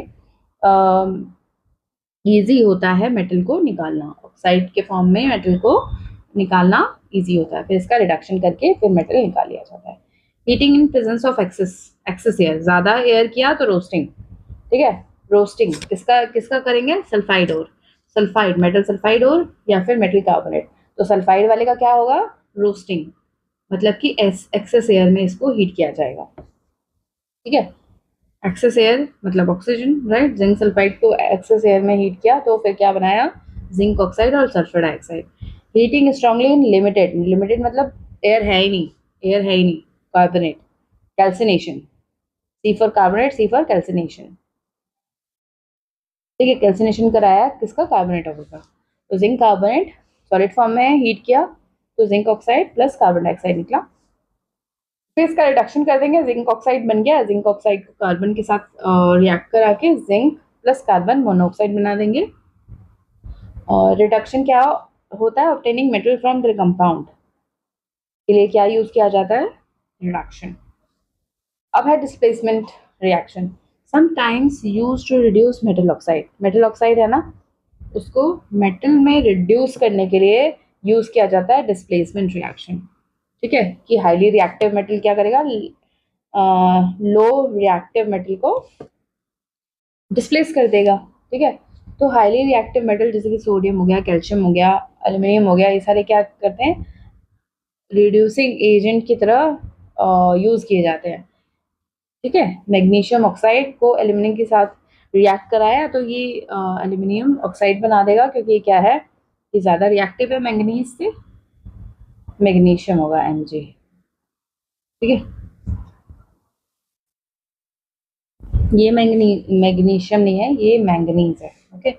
ईजी होता है मेटल को निकालना, ऑक्साइड के फॉर्म में मेटल को निकालना ईजी होता है, फिर इसका रिडक्शन करके फिर मेटल निकाल लिया जाता है। Heating in presence of excess air, ज़्यादा एयर किया तो रोस्टिंग, ठीक है, रोस्टिंग किसका किसका करेंगे, सल्फाइड और, सल्फाइड, मेटल सल्फाइड और या फिर मेटल कार्बोनेट। तो सल्फाइड वाले का क्या होगा, रोस्टिंग, मतलब कि एक्सेस एयर में इसको हीट किया जाएगा। ठीक है, एक्सेस एयर मतलब ऑक्सीजन, राइट। जिंक सल्फाइड को एक्सेस एयर में हीट किया तो फिर क्या बनाया, जिंक ऑक्साइड और sulphur dioxide. Heating strongly in limited, limited मतलब एयर है ही नहीं, एयर है ही नहीं, carbonate, calcination, C for carbonate, C for calcination. ठीक है, कैल्सिनेशन कराया किसका, कार्बोनेट ऑफ का। तो जिंक कार्बोनेट सॉलिड फॉर्म में हीट किया तो zinc oxide plus carbon dioxide निकला। फिर इसका रिडक्शन कर देंगे, जिंक ऑक्साइड बन गया, जिंक ऑक्साइड को कार्बन के साथ रिएक्ट करा के जिंक प्लस कार्बन मोनोऑक्साइड बना देंगे। और रिडक्शन क्या होता है, obtaining metal from the compound के लिए क्या यूज किया जाता है, रिडक्शन। अब है displacement reaction, sometimes use to reduce metal oxide, metal oxide है ना, उसको मेटल में रिड्यूस करने के लिए यूज किया जाता है डिस्प्लेसमेंट रिएक्शन। ठीक है, कि हाईली रिएक्टिव मेटल क्या करेगा, लो रिएक्टिव मेटल को डिस्प्लेस कर देगा। ठीक है, तो हाईली रिएक्टिव मेटल जैसे कि सोडियम हो गया, कैल्शियम हो गया, एल्यूमिनियम हो गया, ये सारे क्या करते हैं, रिड्यूसिंग एजेंट की तरह यूज किए जाते हैं। ठीक है, मैग्नीशियम ऑक्साइड को एल्यूमिनियम के साथ रिएक्ट कराया तो ये एल्यूमिनियम ऑक्साइड बना देगा, क्योंकि ये क्या है, ये ज़्यादा रिएक्टिव है मैंगनीज से, मैग्नीशियम होगा Mg। ठीक है, ये मैग्नीशियम नहीं है, ये मैंगनीज है। Okay,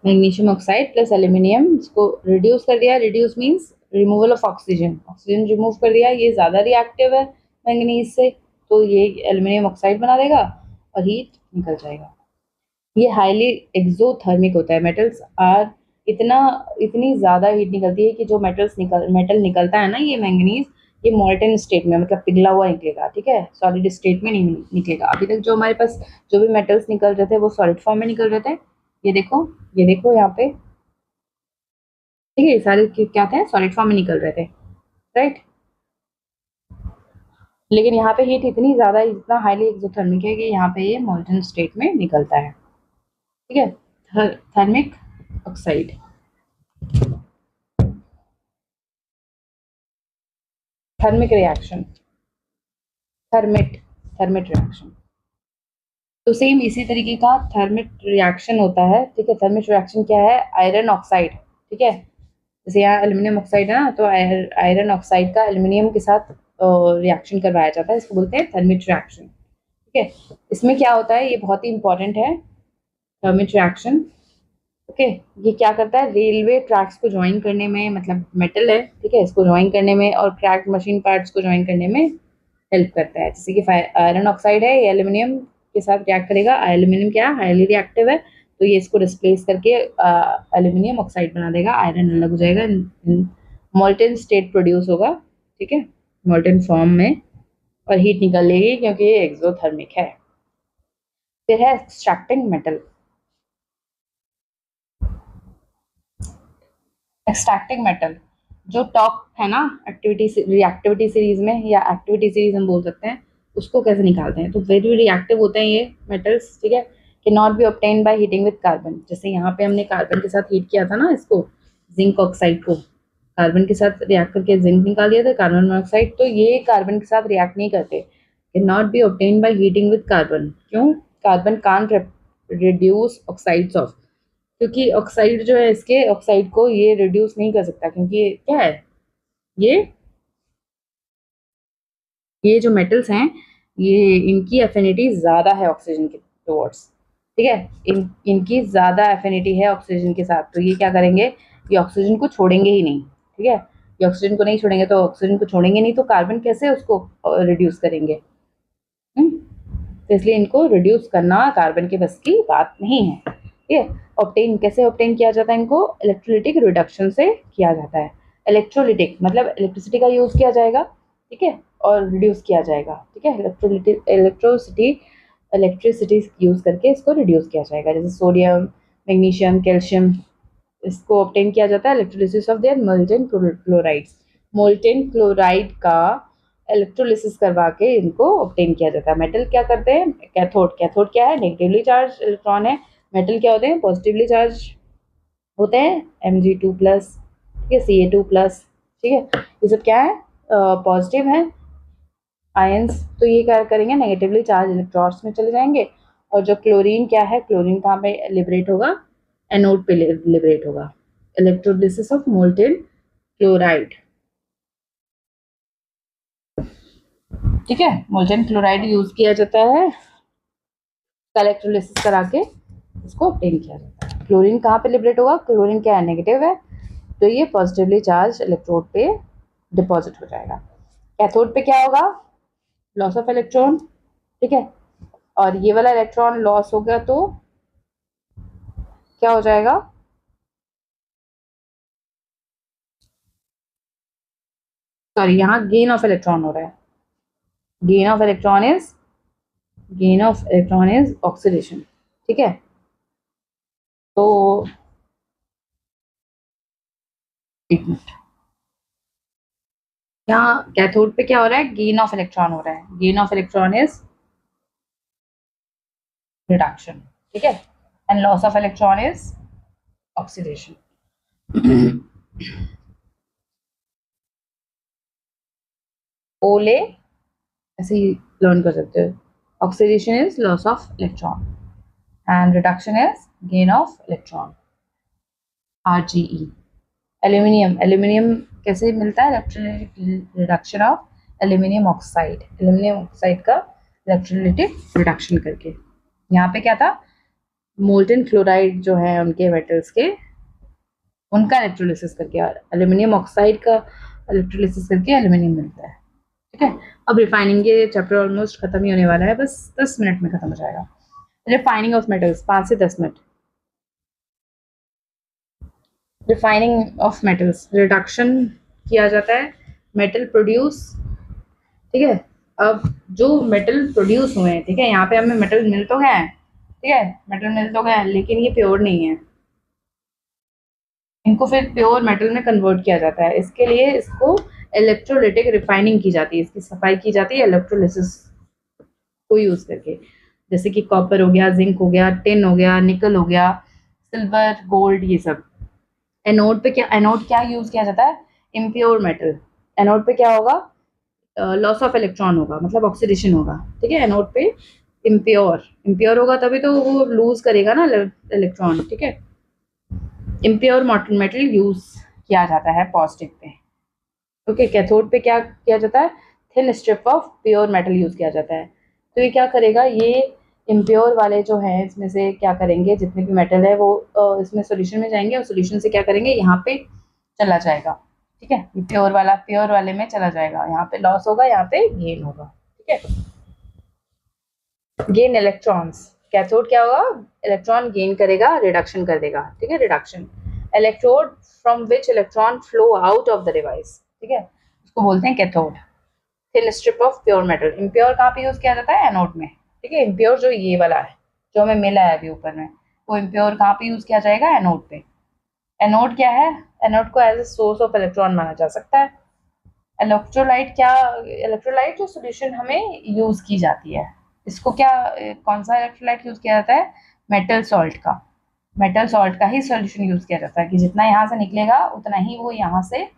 magnesium oxide plus aluminium, इसको रिड्यूस कर दिया, reduce means removal of oxygen, oxygen remove कर दिया, ये ज़्यादा रिएक्टिव है मैंगनीज से, तो ये एल्यूमिनियम ऑक्साइड बना देगा और हीट निकल जाएगा। ये हाईली एक्सोथर्मिक होता है, मेटल्स आर इतनी ज़्यादा हीट निकलती है कि जो मेटल निकलता है ना, ये मैंगनीज, ये मॉल्टन स्टेट में मतलब पिघला हुआ निकलेगा। ठीक है, सॉलिड स्टेट में नहीं निकलेगा। अभी तक जो हमारे पास जो भी मेटल्स निकल रहे थे वो सॉलिड फॉर्म में निकल रहे थे, ये देखो, ये देखो यहाँ पे। ठीक है, ये सारे क्या थे, सॉलिड फॉर्म में निकल रहे थे, राइट। लेकिन यहाँ पे हीट इतनी ज़्यादा, इतना हाईली एक्सोथर्मिक है कि यहाँ पे ये मॉल्टन स्टेट में निकलता है। ठीक है, thermic oxide, thermic reaction, thermite, thermite reaction. तो सेम इसी तरीके का थर्मिट रिएक्शन होता है। ठीक है, थर्मिट रिएक्शन क्या है, आयरन ऑक्साइड। ठीक है, जैसे यहाँ एल्यूमिनियम ऑक्साइड है ना, तो आयरन ऑक्साइड का एल्यूमिनियम के साथ रिएक्शन करवाया जाता है, इसको बोलते हैं थर्मिट रिएक्शन। ठीक है, इसमें क्या होता है, ये बहुत ही इंपॉर्टेंट है, थर्मिट रिएक्शन। ओके, ये क्या करता है, रेलवे ट्रैक्स को ज्वाइन करने में, मतलब मेटल है, ठीक है, इसको ज्वाइन करने में और क्रैक्ड मशीन पार्ट्स को ज्वाइन करने में हेल्प करता है। जैसे कि आयरन ऑक्साइड है, ये एल्यूमिनियम के साथ रिएक्ट करेगा, एल्यूमिनियम क्या हाईली रिएक्टिव है, तो ये इसको डिस्प्लेस करके एल्यूमिनियम ऑक्साइड बना देगा, आयरन अलग हो जाएगा, मोल्टन स्टेट प्रोड्यूस होगा। ठीक है, मोल्टन फॉर्म में, और हीट निकल लेगी क्योंकि ये एक्सोथर्मिक है। फिर है एक्सट्रैक्टिंग मेटल, एक्सट्रैक्टिंग मेटल जो टॉप है ना रिएक्टिविटी सीरीज में, या एक्टिविटी सीरीज हम बोल सकते हैं, उसको कैसे निकालते हैं। तो वेरी रिएक्टिव होते हैं ये मेटल्स। ठीक है, कि not be obtain by heating with carbon, जैसे यहाँ पे हमने कार्बन के साथ हीट किया था ना, इसको जिंक ऑक्साइड को कार्बन के साथ रिएक्ट करके जिंक निकाल दिया था, कार्बन मोनोऑक्साइड, तो ये कार्बन के साथ रिएक्ट नहीं करते, can not be obtain by heating with carbon. क्यों, carbon can't reduce oxides of, क्योंकि ऑक्साइड जो है इसके ऑक्साइड को ये रिड्यूस नहीं कर सकता, क्योंकि ये क्या है, ये ये जो मेटल्स हैं, ये इनकी एफिनिटी ज़्यादा है ऑक्सीजन के टुवर्ड्स। ठीक है, इनकी ज़्यादा एफिनिटी है ऑक्सीजन के साथ, तो ये क्या करेंगे, ये ऑक्सीजन को छोड़ेंगे ही नहीं। ठीक है, ये ऑक्सीजन को नहीं छोड़ेंगे, तो ऑक्सीजन को छोड़ेंगे नहीं तो कार्बन कैसे उसको रिड्यूस करेंगे। तो इसलिए इनको रिड्यूस करना कार्बन के बस की बात नहीं है। ठीक है, ऑब्टेन कैसे ऑब्टेन किया जाता है, इनको इलेक्ट्रोलिटिक रिडक्शन से किया जाता है। इलेक्ट्रोलिटिक मतलब इलेक्ट्रिसिटी का यूज़ किया जाएगा, ठीक है, और रिड्यूस किया जाएगा। ठीक है, इलेक्ट्रिसिटी यूज़ करके इसको रिड्यूस किया जाएगा। जैसे सोडियम, मैग्नीशियम, कैल्शियम, इसको ऑब्टेन किया जाता है electrolysis of their molten chlorides, molten chloride का इलेक्ट्रोलिसिस करवा के इनको ऑब्टेन किया जाता है। मेटल क्या करते हैं, कैथोड, कैथोड क्या है, नेगेटिवली चार्ज इलेक्ट्रॉन है, मेटल क्या होते हैं, पॉजिटिवली चार्ज होते हैं Mg2+, ठीक है, Ca2+, ठीक है, ये सब क्या है, पॉजिटिव है आयंस, तो ये क्या करेंगे, नेगेटिवली चार्ज इलेक्ट्रॉन्स में चले जाएंगे। और जो क्लोरीन क्या है, क्लोरीन कहाँ पे लिबरेट होगा, एनोड पे लिबरेट होगा। इलेक्ट्रोलिसिस ऑफ मोल्टेन क्लोराइड, ठीक है, मोल्टेन क्लोराइड यूज किया जाता है, इलेक्ट्रोलिसिस करा के इसको ऑब्टेन किया जाता है। क्लोरीन कहाँ पे लिबरेट होगा, क्लोरीन क्या है, नेगेटिव है, तो ये पॉजिटिवली चार्ज इलेक्ट्रोड पे डिपॉजिट हो जाएगा। कैथोड पे क्या होगा, लॉस ऑफ इलेक्ट्रॉन, ठीक है, और ये वाला इलेक्ट्रॉन लॉस हो गया तो क्या हो जाएगा, सॉरी यहाँ गेन ऑफ इलेक्ट्रॉन हो रहा है, gain of electron is, gain of electron is oxidation, ठीक है। तो एक मिनट, यहाँ कैथोड पे क्या हो रहा है, गेन ऑफ इलेक्ट्रॉन हो रहा है, gain of electron is reduction, ठीक है, and loss of electron is oxidation. ओले ऐसे ही लर्न कर सकते हो, oxidation is loss of electron and reduction is gain of electron. RGE, aluminium, aluminium कैसे मिलता है, electrolytic reduction of aluminium oxide, aluminium oxide का इलेक्ट्रोलाइटिक रिडक्शन करके। यहाँ पे क्या था, मोल्टेन क्लोराइड जो है उनके मेटल्स के, उनका इलेक्ट्रोलिसिस करके, और एल्यूमिनियम ऑक्साइड का इलेक्ट्रोलिसिस करके एल्यूमिनियम मिलता है, ठीक है। अब रिफाइनिंग, ये चैप्टर ऑलमोस्ट खत्म ही होने वाला है, बस 10 मिनट में खत्म हो जाएगा। रिफाइनिंग ऑफ मेटल्स 5 से 10 minute. Refining of metals, reduction किया जाता है मेटल प्रोड्यूस, ठीक है। अब जो मेटल प्रोड्यूस हुए हैं, ठीक है, यहाँ पे हमें मेटल मिल तो गए हैं, ठीक है, मेटल मिल तो गए हैं, लेकिन ये प्योर नहीं है, इनको फिर प्योर मेटल में कन्वर्ट किया जाता है। इसके लिए इसको इलेक्ट्रोलिटिक रिफाइनिंग की जाती है, इसकी सफाई की जाती है इलेक्ट्रोलिसिस को यूज करके, जैसे कि कॉपर हो गया, जिंक हो गया, टिन हो गया, निकल हो गया, सिल्वर, गोल्ड, ये सब। एनोड पे क्या, एनोड क्या यूज किया जाता है, इम्प्योर मेटल। एनोड पे क्या होगा, लॉस ऑफ इलेक्ट्रॉन होगा, मतलब ऑक्सीडेशन होगा, ठीक है, एनोड पे इम्प्योर, इम्प्योर होगा तभी तो वो लूज करेगा ना इलेक्ट्रॉन, ठीक है। इम्प्योर मेटल यूज किया जाता है पॉजिटिव पे, ओके। कैथोड पे क्या किया जाता है, thin strip of pure metal use किया जाता है। तो ये क्या करेगा, ये इम्प्योर वाले जो हैं इसमें से क्या करेंगे, जितने भी मेटल है वो इसमें सोल्यूशन में जाएंगे, और सोल्यूशन से क्या करेंगे, यहाँ पे चला जाएगा, ठीक है, ये प्योर वाला प्योर वाले में चला जाएगा, यहाँ पे लॉस होगा, यहाँ पे गेन होगा, ठीक है। गेन इलेक्ट्रॉन्स, कैथोड क्या होगा, इलेक्ट्रॉन गेन करेगा, रिडक्शन कर देगा, ठीक है, reduction. Electrode from which electron flow out of the device, ठीक है, उसको बोलते हैं cathode. Thin strip of pure metal, impure कहाँ पे यूज किया जाता है, एनोड में, ठीक है। इम्प्योर जो ये वाला है जो हमें मिला है अभी ऊपर में, वो इम्प्योर कहाँ पे यूज किया जाएगा, एनोड पे। एनोड क्या है, एनोड को as a source of electron माना जा सकता है। इलेक्ट्रोलाइट क्या, इलेक्ट्रोलाइट जो सोल्यूशन हमें यूज की जाती है, इसको क्या, कौन सा इलेक्ट्रोलाइट यूज किया जाता है, मेटल सॉल्ट का, मेटल सॉल्ट का ही सोल्यूशन यूज किया जाता है, कि जितना यहाँ से निकलेगा उतना ही वो यहाँ से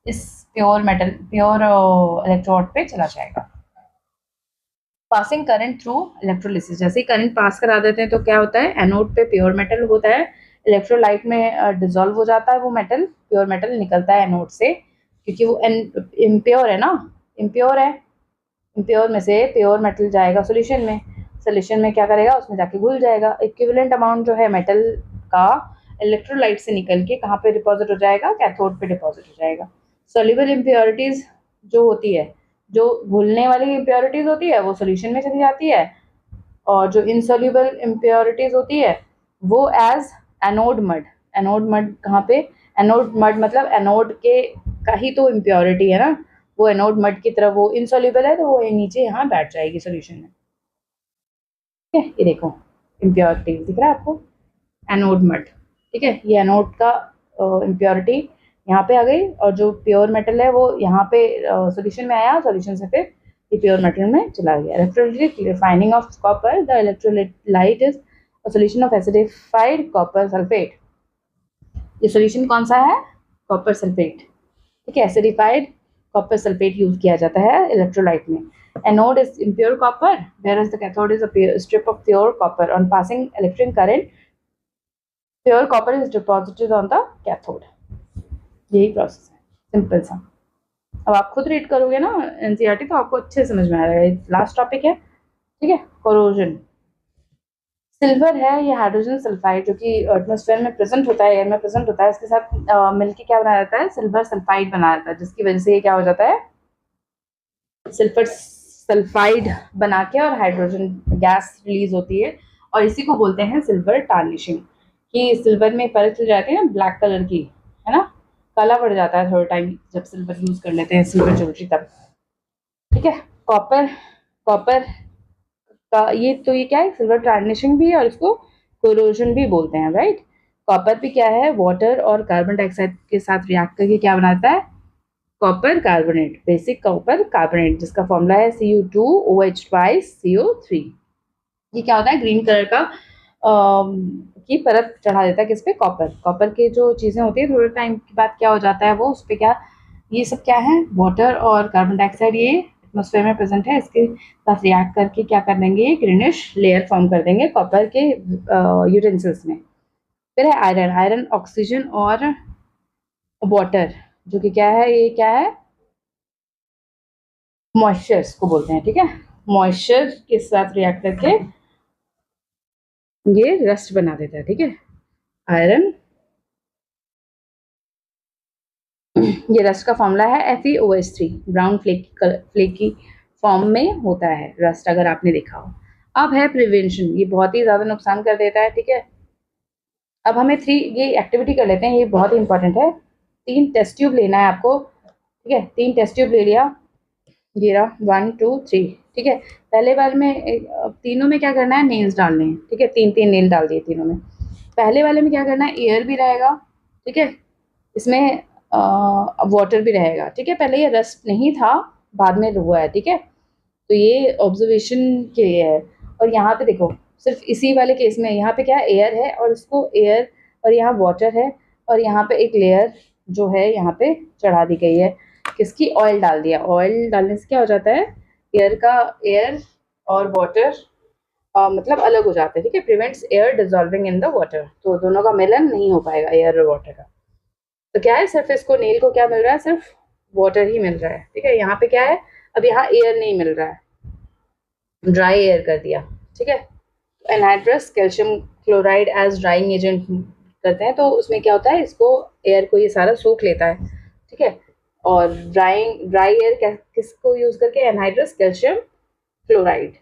इस प्योर मेटल, प्योर इलेक्ट्रोड पे चला जाएगा। पासिंग करंट थ्रू इलेक्ट्रोलिसिस, जैसे ही करंट पास करा देते हैं तो क्या होता है, एनोड पे प्योर मेटल होता है, इलेक्ट्रोलाइट में डिसॉल्व हो जाता है वो मेटल, प्योर मेटल निकलता है एनोड से, क्योंकि वो इम्प्योर है ना, इम्प्योर है, इम्प्योर में से प्योर मेटल जाएगा सोल्यूशन में, सोल्यूशन में क्या करेगा, उसमें जाके घुल जाएगा। इक्विवेलेंट अमाउंट जो है मेटल का इलेक्ट्रोलाइट से निकल के कहाँ पे डिपॉजिट हो जाएगा, कैथोड पे डिपॉजिट हो जाएगा। सोल्यूबल इम्प्योरिटीज जो होती है, जो घुलने वाली इम्प्योरिटीज होती है वो सोल्यूशन में चली जाती है, और जो इनसोल्यूबल इम्प्योरिटीज होती है वो as anode mud, anode mud कहाँ पे, एनोड मड मतलब एनोड के का ही तो इम्प्योरिटी है ना, वो एनोड मड की तरफ, वो इनसोल्यूबल है तो वो नीचे यहाँ बैठ जाएगी सोल्यूशन में, ठीक है। ये देखो इम्प्योरिटी दिख रहा है आपको, एनोड मड, ठीक है, ये एनोड का इम्प्योरिटी यहाँ पे आ गई, और जो प्योर मेटल है वो यहाँ पे सोल्यूशन में आया, सोल्यूशन से फिर ये प्योर मेटल में चला गया। Electrolytic refining of copper, the electrolyte is a solution of acidified copper sulphate. ये सोल्यूशन कौन सा है? कॉपर सल्फेट, ठीक है। एसिडिफाइड कॉपर सल्फेट यूज किया जाता है इलेक्ट्रोलाइट में। Anode is impure copper, whereas the cathode is a strip of pure copper. On passing electric current, pure copper is deposited on the cathode. यही process है, simple सा। अब आप खुद रीड करोगे ना एनसीईआरटी तो आपको अच्छे समझ में आएगा। लास्ट टॉपिक है, ठीक है, कोरोजन। सिल्वर है ये हाइड्रोजन सल्फाइड जो कि एटमॉस्फेयर में प्रेजेंट होता है, एयर में प्रेजेंट होता है, इसके साथ मिलके क्या बनाया जाता है? सिल्वर सल्फाइड बनाया जाता है, जिसकी वजह से ये क्या हो जाता है? सिल्वर सल्फाइड बना के और हाइड्रोजन गैस रिलीज होती है, और इसी को बोलते हैं सिल्वर टार्निशिंग। कि सिल्वर में परत चल जाती है ना ब्लैक कलर की, है ना, काला पड़ जाता है थोड़ा टाइम जब सिल्वर यूज कर लेते हैं, सिल्वर ज्वेलरी तब, ठीक है। कॉपर, कॉपर का ये क्या है? सिल्वर टार्निशिंग भी है और इसको कोरोजन भी बोलते हैं, राइट। कॉपर भी क्या है? वाटर और कार्बन डाइऑक्साइड के साथ रिएक्ट करके क्या बनाता है? Copper carbonate, basic copper carbonate, जिसका फॉर्मूला है Cu2OH2CO3। ये क्या होता है? ग्रीन कलर का की परत चढ़ा देता है किस पे? कॉपर। कॉपर के जो चीजें होती है थोड़े टाइम के बाद क्या हो जाता है वो उस पर क्या, ये सब क्या है? वाटर और कार्बन डाइऑक्साइड ये एटमॉस्फेयर में प्रेजेंट है, इसके साथ रिएक्ट करके क्या कर देंगे? ग्रीनिश लेयर फॉर्म कर देंगे कॉपर के यूटेंसिल्स में। फिर है आयरन। आयरन ऑक्सीजन और वाटर जो कि क्या है? ये क्या है? मॉइस्चर को बोलते हैं, ठीक है। मॉइस्चर के साथ रिएक्ट करके ये रस्ट बना देता है, ठीक है। आयरन, ये रस्ट का फॉर्मूला है FeOH3, ब्राउन फ्लेकी फॉर्म में होता है रस्ट, अगर आपने देखा हो। अब है प्रिवेंशन, ये बहुत ही ज्यादा नुकसान कर देता है, ठीक है। अब हमें ये एक्टिविटी कर लेते हैं, ये बहुत ही इंपॉर्टेंट है। 3 टेस्ट ट्यूब लेना है आपको, ठीक है। 3 टेस्ट ट्यूब ले लिया, ये रहा 1 2 3, ठीक है। पहले बार में तीनों में क्या करना है? नेल्स डालने हैं, ठीक है। 3 नेल डाल दिए तीनों में। पहले वाले में क्या करना है? एयर भी रहेगा, ठीक है, इसमें वाटर भी रहेगा, ठीक है। पहले ये रस्ट नहीं था, बाद में हुआ है, ठीक है। तो ये ऑब्जर्वेशन के लिए है। और यहाँ पे देखो, सिर्फ इसी वाले केस में यहाँ पे क्या है? एयर है, और इसको एयर, और यहाँ वाटर है, और यहाँ पे एक लेयर जो है यहाँ पे चढ़ा दी गई है, किसकी? ऑयल डाल दिया। ऑयल डालने से क्या हो जाता है? एयर और वाटर मतलब अलग हो जाते हैं, ठीक है। Prevents air dissolving in the water, तो दोनों का मिलन नहीं हो पाएगा एयर और वाटर का। तो क्या है? सिर्फ इसको नेल को क्या मिल रहा है? सिर्फ वाटर ही मिल रहा है, ठीक है। यहाँ पे क्या है? अब यहाँ एयर नहीं मिल रहा है, ड्राई एयर कर दिया, ठीक है। Anhydrous calcium chloride as drying agent करते हैं, तो उसमें क्या होता है? इसको एयर को ये सारा सोख लेता है, ठीक है। और ड्राई एयर किसको यूज करके? एनहाइड्रस कैल्शियम क्लोराइड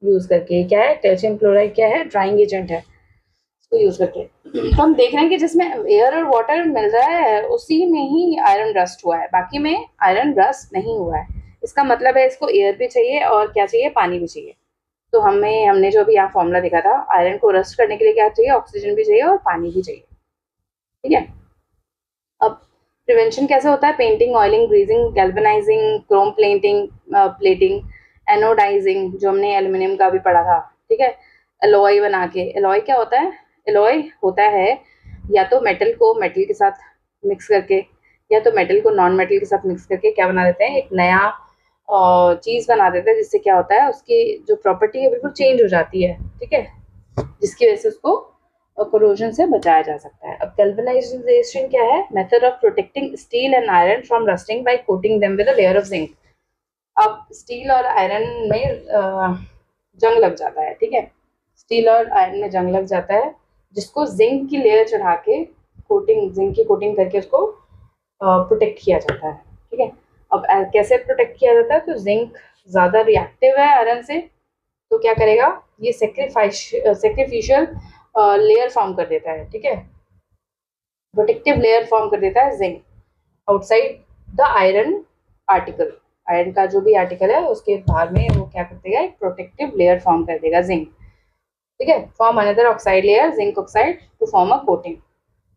यूज करके। क्या है? कैल्शियम क्लोराइड क्या है? ड्राइंग एजेंट है, इसको यूज करके। तो हम देख रहे हैं कि जिसमें एयर और वाटर मिल रहा है उसी में ही आयरन रस्ट हुआ है, बाकी में आयरन रस्ट नहीं हुआ है। इसका मतलब है इसको एयर भी चाहिए और क्या चाहिए? पानी भी चाहिए। तो हमने जो अभी यहाँ फॉर्मूला देखा था, आयरन को रस्ट करने के लिए क्या चाहिए? ऑक्सीजन भी चाहिए और पानी भी चाहिए, ठीक है। अब प्रिवेंशन कैसे होता है? Painting, oiling, greasing, galvanizing, chrome plating, anodizing, जो हमने एल्यूमिनियम का भी पढ़ा था, ठीक है। एलॉय बना के, एलॉय क्या होता है? एलॉय होता है या तो मेटल को मेटल के साथ मिक्स करके, या तो मेटल को नॉन मेटल के साथ मिक्स करके क्या बना देते हैं? एक नया चीज बना देते हैं, जिससे क्या होता है? उसकी जो प्रॉपर्टी है बिल्कुल चेंज हो जाती है, ठीक है, जिसकी वजह से उसको कोरोजन से बचाया जा सकता है। अब गैल्वेनाइजेशन क्या है? Method of protecting steel and iron from rusting by coating them with a layer of zinc. अब स्टील और आयरन में जंग लग जाता है, ठीक है। स्टील और आयरन में जंग लग जाता है, जिसको जिंक की लेयर चढ़ा के जिंक की कोटिंग करके उसको प्रोटेक्ट किया जाता है, ठीक है। अब कैसे प्रोटेक्ट किया जाता है? तो जिंक ज़्यादा रिएक्टिव है आयरन से, तो क्या करेगा? ये सेक्रिफिशियल लेयर फॉर्म कर देता है, ठीक है, प्रोटेक्टिव लेयर फॉर्म कर देता है zinc outside the iron article. Iron का जो भी आर्टिकल है उसके बाहर में वो क्या कर देगा? एक प्रोटेक्टिव लेयर फॉर्म कर देगा जिंक, ठीक है। Form another oxide layer, zinc oxide, to form a coating,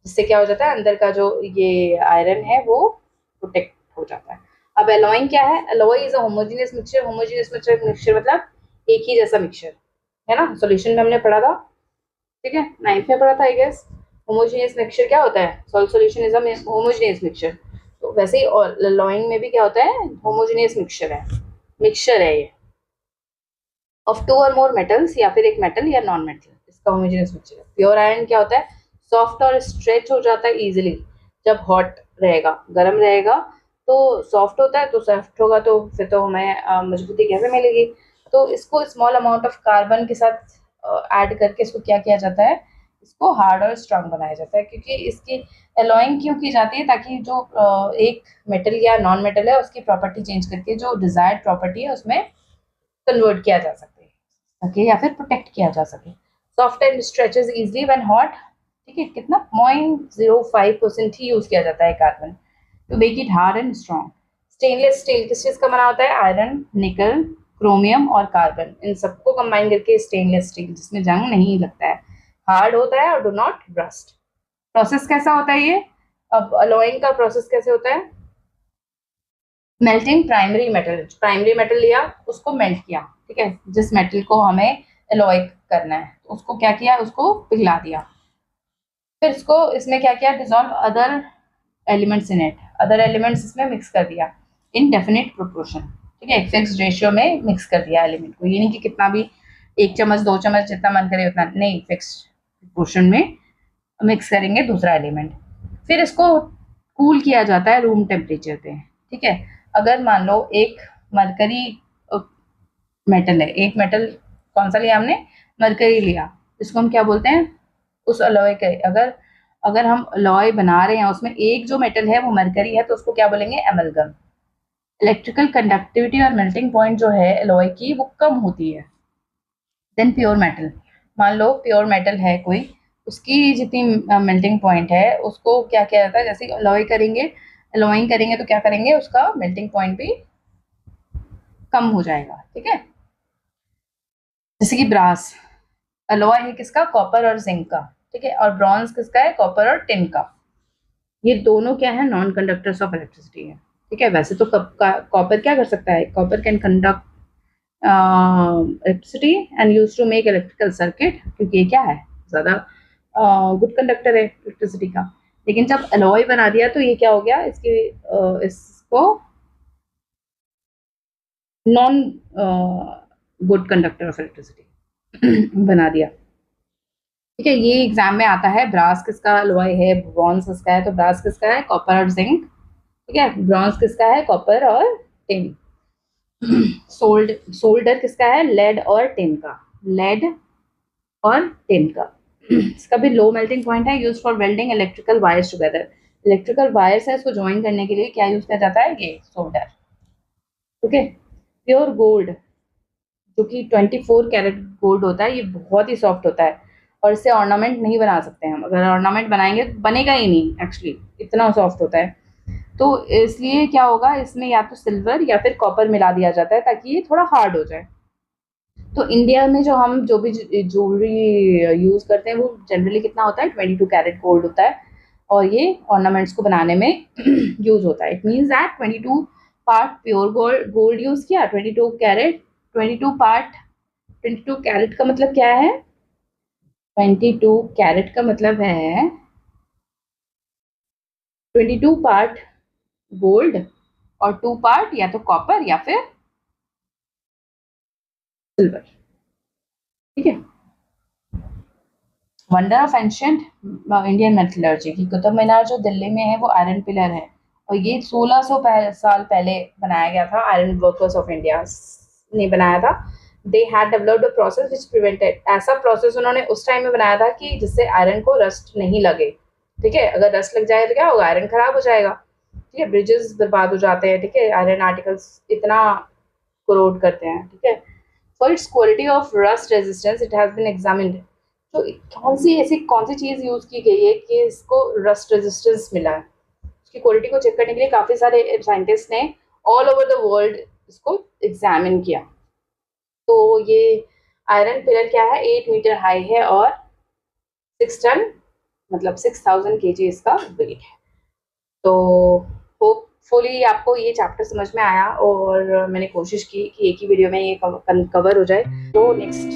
जिससे क्या हो जाता है? अंदर का जो ये आयरन है वो प्रोटेक्ट हो जाता है। अब एलॉइंग क्या है? Alloy is a homogeneous mixture. Homogeneous mixture मतलब एक ही जैसा मिक्सचर, है ना। सॉल्यूशन में हमने पढ़ा था, ठीक है, 9th में पढ़ा था आई गेस। होमोजेनियस मिक्सचर क्या होता है? Solution is a homogeneous mixture. तो वैसे ही अलॉइंग में भी क्या होता है? होमोजेनियस मिक्सचर है ये ऑफ टू और मोर मेटल्स, या फिर एक मेटल या नॉन मेटल, इसका होमोजेनियस मिक्सचर है। प्योर आयरन क्या होता है? सॉफ्ट और स्ट्रेच हो जाता है इजीली जब हॉट रहेगा, गर्म रहेगा तो सॉफ्ट होता है, तो सॉफ्ट होगा तो फिर तो हमें मजबूती कैसे मिलेगी? तो इसको स्मॉल अमाउंट ऑफ कार्बन के साथ ऐड करके इसको क्या किया जाता है? इसको हार्ड और स्ट्रांग बनाया जाता है, क्योंकि इसकी एलॉइंग क्यों की जाती है? ताकि जो एक मेटल या नॉन मेटल है उसकी प्रॉपर्टी चेंज करके जो डिजायर्ड प्रॉपर्टी है उसमें कन्वर्ट किया जा सके या फिर प्रोटेक्ट किया जा सके। Soft and stretches easily when hot. ठीक है, कितना 0.05% ही यूज किया जाता है carbon to make it hard and strong. Stainless steel किस चीज का बना होता है? आयरन, निकल, क्रोमियम और कार्बन, इन सबको कंबाइन करके स्टेनलेस स्टील, जिसमें जंग नहीं लगता है, हार्ड होता है और डू नॉट रस्ट। प्रोसेस कैसा होता है ये? अब अलॉइंग का प्रोसेस कैसे होता है? मेल्टिंग प्राइमरी मेटल लिया, उसको मेल्ट किया। ठीक है, जिस मेटल को हमें एलॉय करना है उसको क्या किया? उसको पिघला दिया। फिर इसको इसमें क्या किया? Dissolve other elements in it, other elements इसमें मिक्स कर दिया इन डेफिनेट प्रोपोर्शन। ठीक है, एक फिक्स रेशियो में मिक्स कर दिया एलिमेंट को, ये नहीं कि कितना भी 1 चम्मच 2 चम्मच जितना मन करे उतना, नहीं, फिक्स प्रोपोर्शन में मिक्स करेंगे दूसरा एलिमेंट। फिर इसको कूल किया जाता है रूम टेम्परेचर पे। ठीक है, अगर मान लो एक मरकरी मेटल है, एक मेटल कौन सा लिया हमने? मरकरी लिया, इसको हम क्या बोलते हैं? उस अलॉय के अगर अगर हम अलॉय बना रहे हैं उसमें एक जो मेटल है वो मरकरी है तो उसको क्या बोलेंगे? एमलगम। इलेक्ट्रिकल कंडक्टिविटी और मेल्टिंग पॉइंट जो है अलॉय की वो कम होती है देन प्योर मेटल। मान लो प्योर मेटल है कोई, उसकी जितनी मेल्टिंग पॉइंट है उसको क्या किया जाता है? जैसे अलॉइंग करेंगे तो क्या करेंगे? उसका मेल्टिंग पॉइंट भी कम हो जाएगा। ठीक है, जैसे कि ब्रास अलॉय है किसका? कॉपर और जिंक का। ठीक है, और ब्रॉन्ज किसका है? कॉपर और टिन का। ये दोनों क्या है? नॉन कंडक्टर्स ऑफ इलेक्ट्रिसिटी है। ठीक है, वैसे तो कॉपर क्या कर सकता है? Copper can conduct electricity and use to make electrical circuit, क्योंकि ये क्या है? ज्यादा गुड कंडक्टर है इलेक्ट्रिसिटी का। लेकिन जब अलॉय बना दिया तो ये क्या हो गया? इसको non good conductor of electricity बना दिया। ठीक है, ये एग्जाम में आता है। ब्रास किसका अलॉय है? ब्रॉन्ज किसका है? तो ब्रास किसका है? कॉपर और जिंक। ठीक है, ब्रॉन्ज किसका है? कॉपर और टिन। सोल्डर किसका है? लेड और टिन का। लेड और टिन का। इसका भी लो मेल्टिंग पॉइंट है, use for welding electrical wires together. Electrical wires है, इसको ज्वाइन करने के लिए क्या यूज किया जाता है? ये सोल्डर। ओके, प्योर गोल्ड जो कि 24 कैरेट गोल्ड होता है, ये बहुत ही सॉफ्ट होता है और इससे ऑर्नामेंट नहीं बना सकते हम। अगर ऑर्नामेंट बनाएंगे तो बनेगा ही नहीं, एक्चुअली इतना सॉफ्ट होता है। तो इसलिए क्या होगा? इसमें या तो सिल्वर या फिर कॉपर मिला दिया जाता है ताकि ये थोड़ा हार्ड हो जाए। तो इंडिया में जो भी ज्वेलरी यूज करते हैं वो जनरली कितना होता है? 22 कैरेट गोल्ड होता है और ये ऑर्नामेंट्स को बनाने में यूज होता है। It means that 22 part pure gold use किया, 22 कैरेट, 22 कैरेट का मतलब क्या है? 22 कैरेट का मतलब है 22 पार्ट गोल्ड और 2 पार्ट या तो कॉपर या फिर सिल्वर। ठीक है, wonder of ancient Indian metallurgy की कुतुब मीनार जो दिल्ली में है वो आयरन पिलर है और ये 1600 साल पहले बनाया गया था। आयरन वर्कर्स ऑफ इंडिया ने बनाया था। They had developed a process which prevented, ऐसा प्रोसेस उन्होंने उस टाइम में बनाया था कि जिससे आयरन को रस्ट नहीं लगे। ठीक है, अगर रस्ट लग जाए तो क्या होगा? आयरन खराब हो जाएगा। ठीक है, ब्रिजेस बर्बाद हो जाते हैं। ठीक है, आयरन आर्टिकल्स इतना कोरोड करते हैं। ठीक है, for its quality of rust resistance it has been examined. तो कौन सी चीज यूज की गई है कि इसको रस्ट रेजिस्टेंस मिला है? उसकी क्वालिटी को चेक करने के लिए काफी सारे साइंटिस्ट ने ऑल ओवर द वर्ल्ड इसको एग्जामिन किया। तो ये आयरन पिलर क्या है? 8 मीटर हाई है और 6 टन मतलब 6000 kg इसका वेट है। तो होपफुली आपको ये चैप्टर समझ में आया और मैंने कोशिश की कि एक ही वीडियो में ये कवर हो जाए। तो नेक्स्ट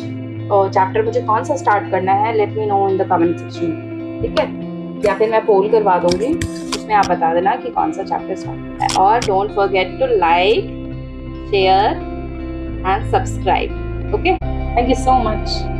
चैप्टर मुझे कौन सा स्टार्ट करना है, let me know in the comment section. ठीक है। या फिर मैं पोल करवा दूंगी, उसमें आप बता देना कि कौन सा चैप्टर स्टार्ट है। और don't forget to like, share and subscribe. Okay, thank you so much.